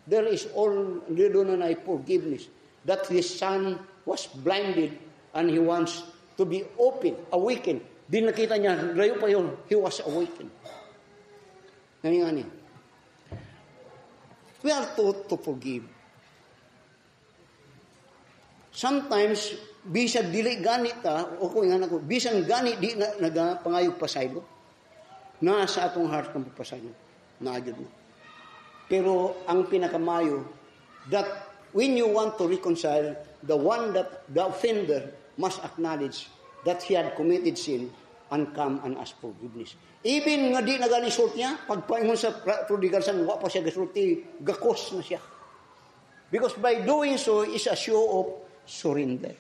there is all, doon na forgiveness, that his son was blinded, and he wants to be open, awakened. Di nakita niya, layo pa yun, he was awakened. Nangyari. We are taught to forgive. Sometimes, bisag dili ganit o kung nga ako, bisang ganit di na nagapangayog pasaylo, na sa atong heart ng pagpasaylo, naagad mo. Pero ang pinakamayo, that when you want to reconcile, the offender must acknowledge that he had committed sin and come and ask forgiveness. Even nga di naganisort niya, pagpaingon sa prodigal son, wa pa siya gasulti, gakos na siya. Because by doing so is a show of surrender.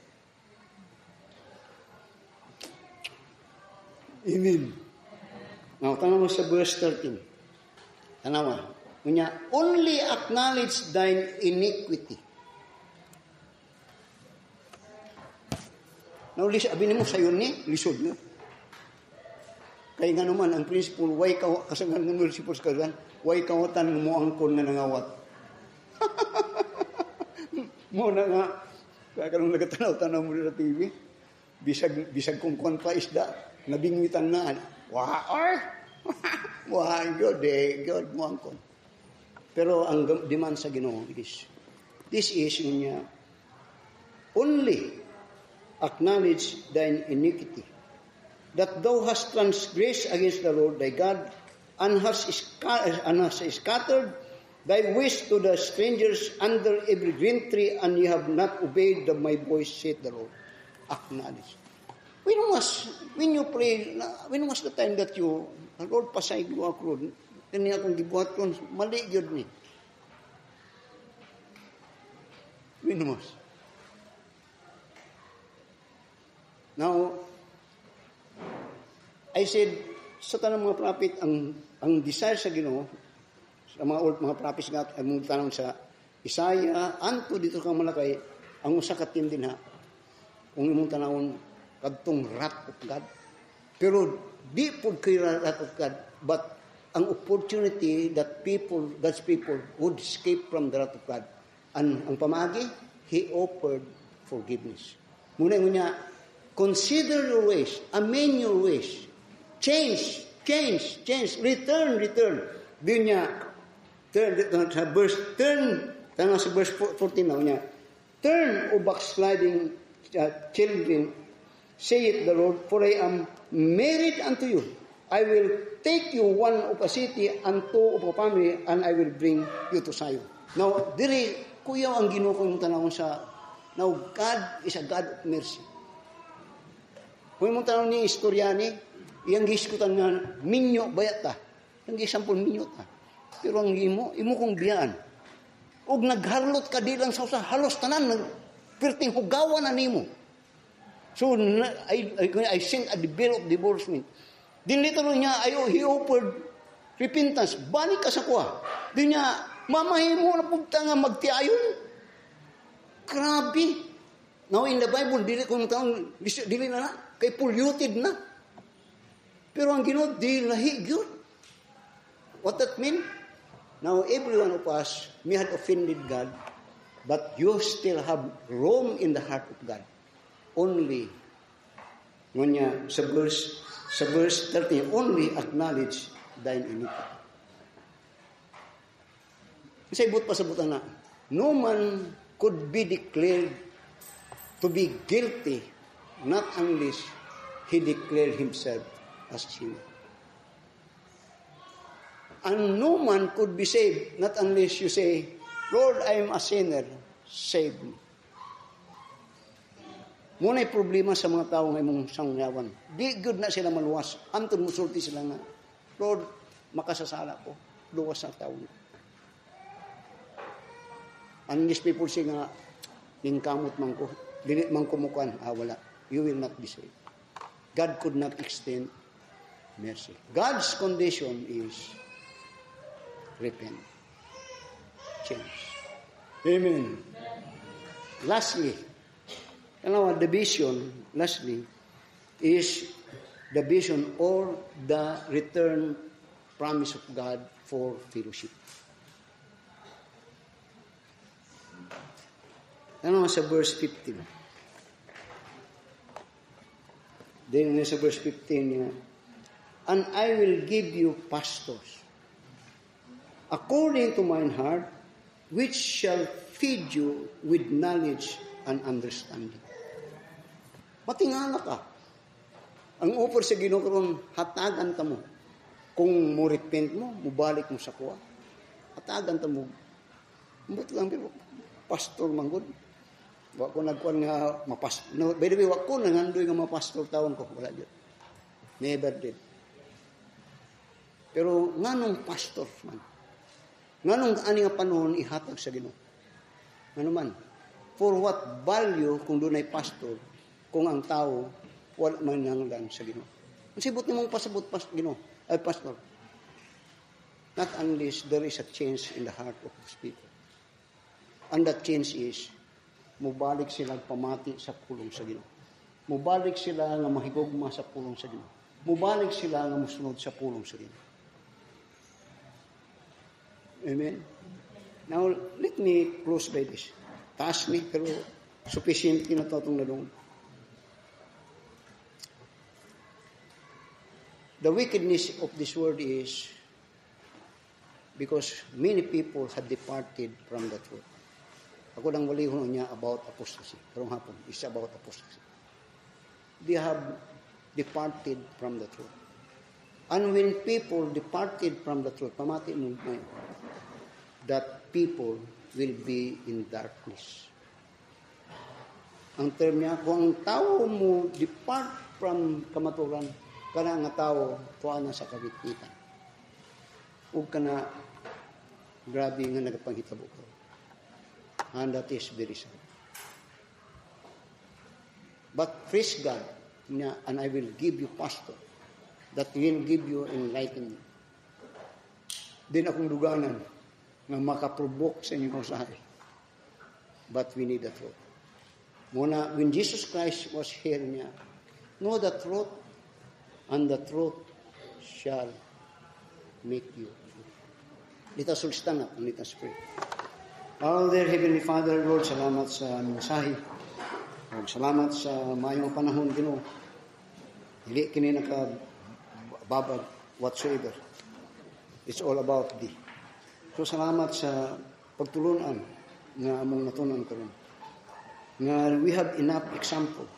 Amen. Now, tanaw mo sa verse 13. Tanaw mo. Only acknowledge thine iniquity. Now, abinin mo sa yun ni, lisod na. Kaya nga naman, ang principle, why kasangan ng principle sa kasan, why kawatan mo angkon nga nangawat. Muna nga, kaya ka nung nagatanaw-tanaw mo sa TV, bisag kung kuwan pa isda, nabingwitan na, God mo angkon. Pero ang demand sa Ginoo is, this is niya, only acknowledge thine iniquity, that thou hast transgressed against the Lord thy God, and hast scattered thy ways to the strangers under every green tree, and ye have not obeyed my voice, saith the Lord. Acknowledge. When you pray, when was the time that you, Lord, pasay ko ako, Lord, kani akong gibuhat ko, mali yun ni. When was? Now, I said, sa tanang mga prophet, ang desire sa Ginoo, sa mga prophets nga, ang tanong sa Isaiah, anto dito kang malakay, ang usa ka team din ha, kung imong tanawon, kadtong wrath of God. Pero, di po kay wrath of God, but ang opportunity that God's people would escape from the wrath of God. Ang pamagi, He offered forgiveness. Muna niya, consider your ways, amend your ways, change, return. Di niya, sa verse 14 niya, turn, O backsliding children, saith the Lord, for I am married unto you. I will take you one of a city and two of a family, and I will bring you to Zion. Now, diri, kuya ang Ginoo ko yung tanawon sa, now, God is a God of mercy. Kung yung tanawon ni istorya ni, iyang giskutan nga, minyo bayat ta. Ang gisampol minyo ta. Pero ang imo kong biyaan. Og nagharlot ka di lang sa halos tanan, perting hugawan na nimo. So, I sent a bill of divorcement. Din dito niya, he offered repentance. Balik ka sa kuha. Din niya, mamahimo na punta nga magtiayon. Grabe. Now, in the Bible, dili na, kay polluted na. Pero ang Ginoo, di lahigyon. What that mean? Now, every one of us may have offended God, but you still have room in the heart of God. Only, ngunya, sa verse 13, only acknowledge thine iniquity. Sa ibut pa sa buta na, no man could be declared to be guilty not unless he declared himself as sinner. And no man could be saved not unless you say, Lord, I am a sinner, save me. Muna'y problema sa mga tao ng imong sangyawan. Di good na sila maluwas. Antun musulti sila na, Lord, makasasala ko. Luwas ang tao. And these people say nga, lingkamot man ko, dinit man kumukuan, wala. You will not be saved. God could not extend mercy. God's condition is repent. Change. Amen. Lastly, the vision, lastly, is the vision or the return promise of God for fellowship. Sa verse 15. Then sa verse 15, and I will give you pastors according to mine heart, which shall feed you with knowledge and understanding. Matingala ka. Ang offer sa Ginoo karon, hatagan ta mo. Kung mo repent mo, mubalik mo sa kuha. Hatagan ta mo. Mabot lang pero pastor manggod. Wa ko nagkuan nga mapastor. No, by the way, wa ko nangandoy nga mapastor tawon ko, wala gyud. Never did. Pero nganong pastor man? Nganong ani nga panahon ihatag sa Ginoo? Ano man? For what value kung dunay pastor kung ang tao wala man nanglan sa Ginoo? Ang sibot nimong pasabot Ginoo ay pastor. Not unless there is a change in the heart of His people. And that change is mubalik sila pamati sa pulong sa Ginoo. Mubalik sila nga mahigugma sa pulong sa Ginoo. Mubalik sila nga musunod sa pulong sa Ginoo. Amen. Now, let me close by this. Taas ni, pero sufficient na ito itong nadong. The wickedness of this world is because many people have departed from the truth. Ako nang walihon niya about apostasy. Karong hapon, is about apostasy. They have departed from the truth. And when people departed from the truth, pamati mo ngayon, that people will be in darkness. Ang term niya, kung ang tao mo depart from kamaturan, kana nga tao, tuwa na sa kagitgitan. Huwag ka na, grabe nga nagapanghitabo ko. And that is very sad. But praise God, and I will give you pastor, that will give you enlightenment. Din akong duganan, nga makaprovoke sa inyong kausahay. But we need the truth. Muna, when Jesus Christ was here niya, know the truth, and the truth shall make you. Let us all stand up and let us pray. Our dear Heavenly Father, Lord, salamat sa mensahe. Lord, salamat sa mayong panahon, Ginoo. Dili kini nakababag whatsoever. It's all about Thee. So salamat sa pagtulunan nga among natunan karon. Nga we have enough example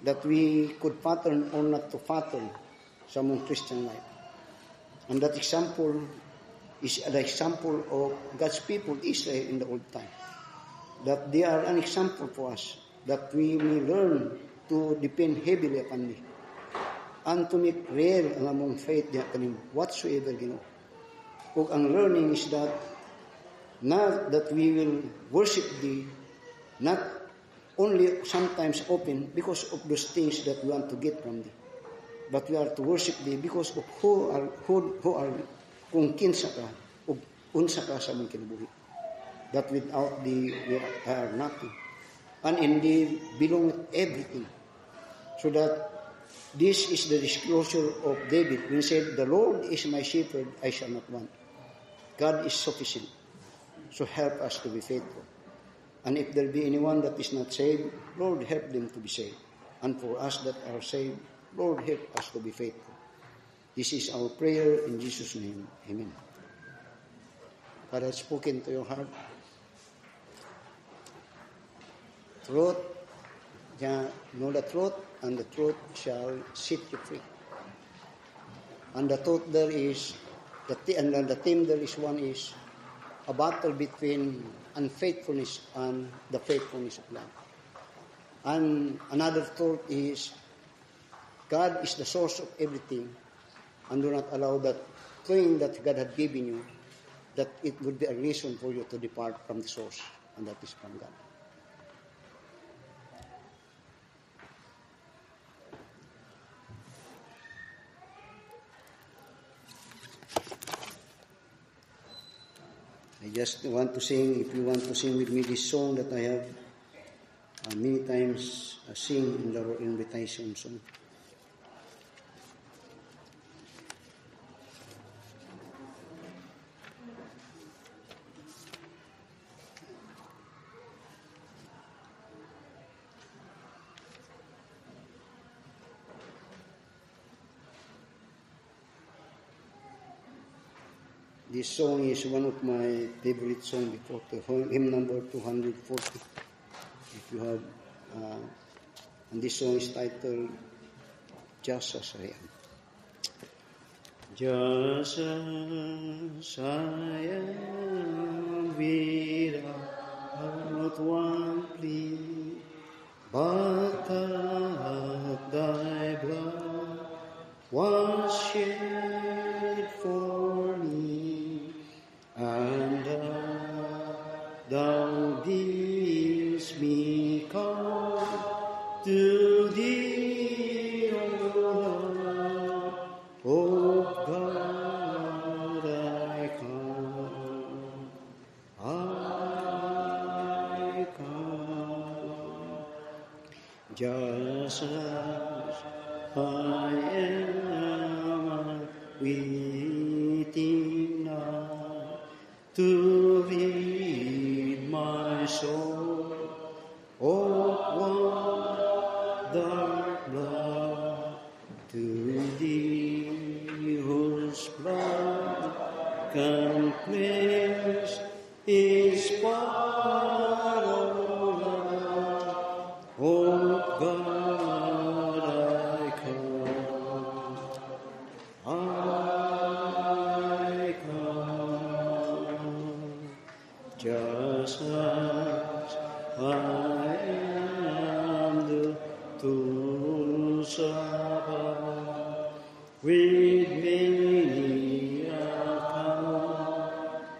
that we could pattern or not to pattern sa among Christian life. And that example is the example of God's people, Israel, in the old time. That they are an example for us, that we may learn to depend heavily upon Thee, and to make real ang among faith diha kaning whatsoever, Ginoo. Ug ang learning is that not that we will worship Thee, not only sometimes open because of those things that we want to get from Thee, but we are to worship Thee because of who are kung kinsa ka ug unsa ka sa among kinabuhi. That without Thee we are nothing, and in Thee belong everything. So that this is the disclosure of David when he said, "The Lord is my shepherd, I shall not want." God is sufficient. So help us to be faithful. And if there be anyone that is not saved, Lord, help them to be saved. And for us that are saved, Lord, help us to be faithful. This is our prayer in Jesus' name. Amen. God has spoken to your heart. Truth, know the truth, and the truth shall set you free. And the truth there is, the theme there is one is a battle between unfaithfulness and the faithfulness of God. And another truth is, God is the source of everything, and do not allow that thing that God had given you, that it would be a reason for you to depart from the source, and that is from God. I just want to sing, if you want to sing with me this song that I have many times sing in the invitation song. This song is one of my favorite songs before, hymn number 240. If you have, and this song is titled Just As I Am. Just as I am, without one plea, but that Thy blood was shed for me. And Thou didst me come to Thee, O Lord, O God, I come, just as I am, waiting now to rid my soul of one dark blood, to Thee whose blood can cleanse its part of love. O God, I come, just as I am, the tools above, with many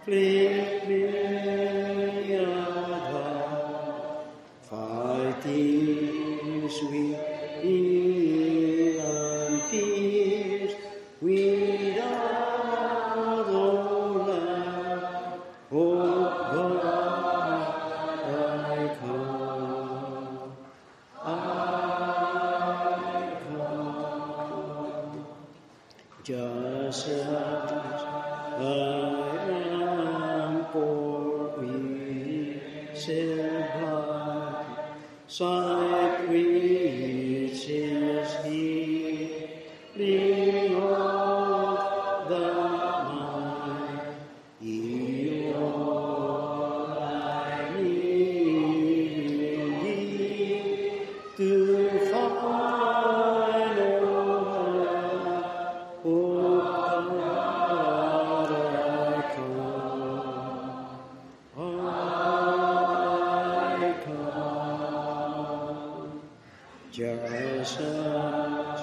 conflict me about, fighting sweet and fears without all love. Oh God, I come, just as sight which is healing of the mind. You all I need to find just as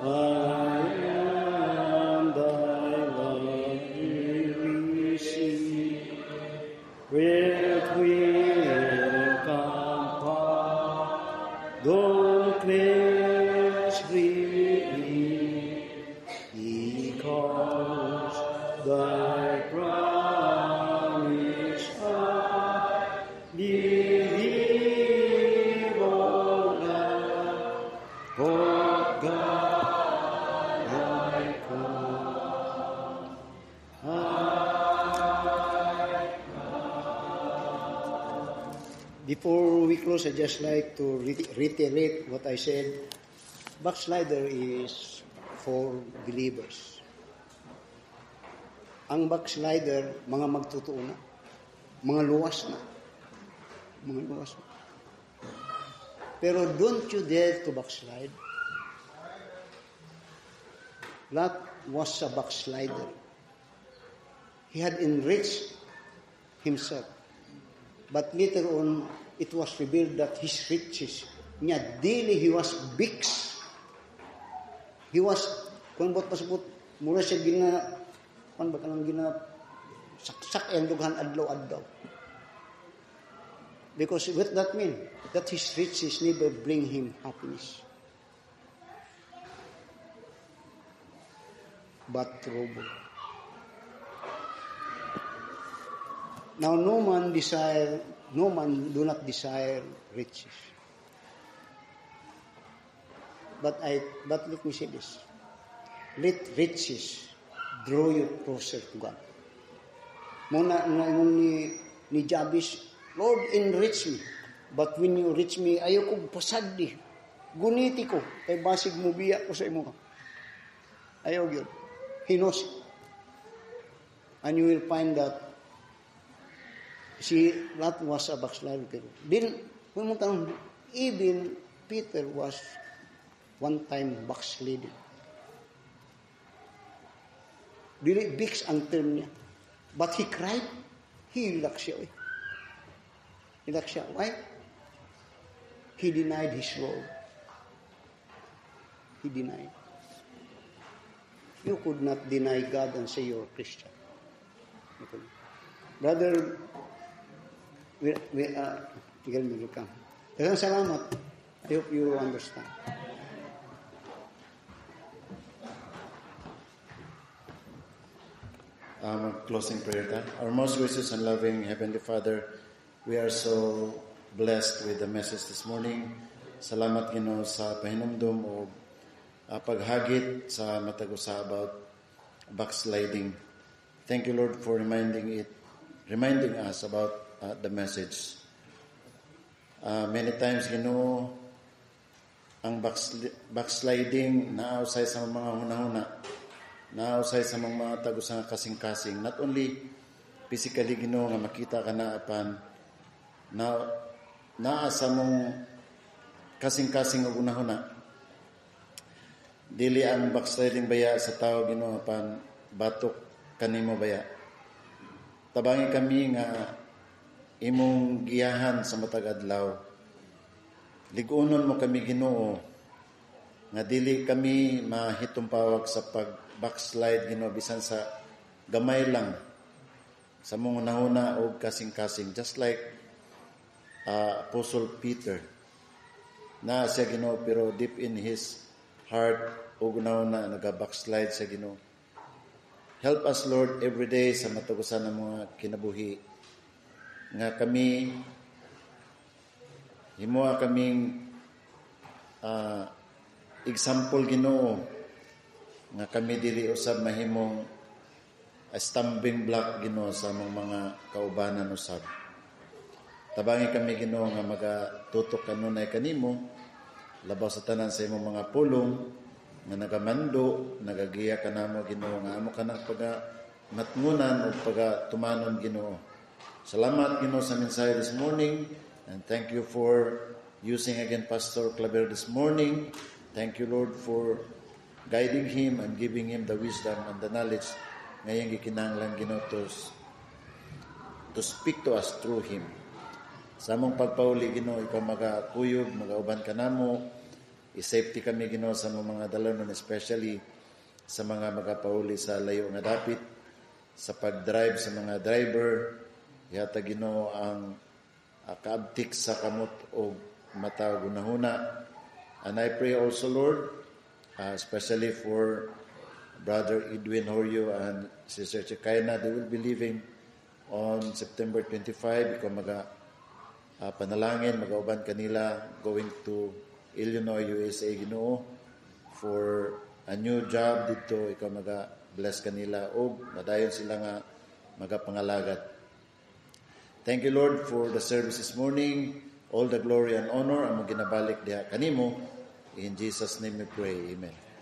I am, thy love receive, with will comfort, don't cleanse me, because thy promise I believe, O Lamb of God, I come. Before we close, I just like to reiterate what I said. Backslider is for believers. Ang backslider, mga magtotoo na, mga luwas na. Pero don't you dare to backslide. Lot was a backslider. He had enriched himself. But later on, it was revealed that his riches, niya, daily he was bix. He was, kung ba't pasapot, mura siya saksak ang dughan adlaw-adlaw. Because what that mean? That his riches never bring him happiness, but trouble. Now, no man do not desire riches. But let me say this. Let riches draw you closer to God. Muna ni Jabez, Lord, enrich me. But when you reach me, ayaw ko pasagdi. Guniti ko. Kay basig mo biya ko sa imo. Ayaw yun. He knows it. And you will find that that was a backslider. Then, when mo tanong, even Peter was one time backsliding. Dili bix ang term niya. But he cried. Hilak siya. Hilak siya. Why? He denied his Lord. He denied. You could not deny God and say you're a Christian. Brother, Daghang salamat. I hope you understand. Closing prayer time. Our most gracious and loving Heavenly Father, we are so blessed with the message this morning. Salamat Ginoo sa pahinumdum o paghagit sa matag-usa about backsliding. Thank you, Lord, for reminding us about the message. Many times, Ginoo, ang backsliding nausay sa mga hunahuna, nausay sa mga tag-usa kasing-kasing. Not only physically, Ginoo, nga makita ka na apan naa sa mong kasing-kasing og hunahuna. Dili ang backsliding baya sa tao, Ginoo, apan batok kanimo baya. Tabangi kami nga imong giyahan sa matag adlaw. Ligunon mo kami, Ginoo, nga dili kami mahitumpawag sa pag-backslide, Ginoo, bisan sa gamay lang sa mong nahuna o kasing-kasing. Just like Apostle Peter, na siya, Ginoo, pero deep in his heart o nahuna naga-backslide siya, Ginoo. Help us, Lord, every day sa matagusan ng mga kinabuhi nga kami himuha kaming example, Ginoo, nga kami dili usab mahimong stumbling block, Ginoo, sa mga kaubanan usab. Tabangi kami Ginoo nga magatutok kanunay kanimo labaw sa tanan sa imong mga pulong nga nagamando, nagagiya kanamo Ginoo nga amo kanang matngunan o pagatumanon Ginoo. Salamat Ginoo sa mensahe this morning, and thank you for using again Pastor Claver this morning. Thank you Lord for guiding him and giving him the wisdom and the knowledge ngayong gikinahanglan Ginoo to speak to us through him. Sa among pagpauli Ginoo, ikaw magakuyog, magauban kanamo, i-safety kami Ginoo sa mga dalanon, especially sa mga magapauli sa layo nga dapit, sa pag-drive sa mga driver, yata Ginoo ang kaabtik sa kamot o mata gunahuna. And I pray also Lord, especially for Brother Edwin Horyo and Sister Chikaina, they will be leaving on September 25. Ikaw panalangin, magauban kanila going to Illinois, USA Ginoo for a new job dito. Ikaw bless kanila o madayon sila nga magapangalagat. Thank you Lord for the service this morning. All the glory and honor among ginabalik diha kanimo. In Jesus' name we pray. Amen.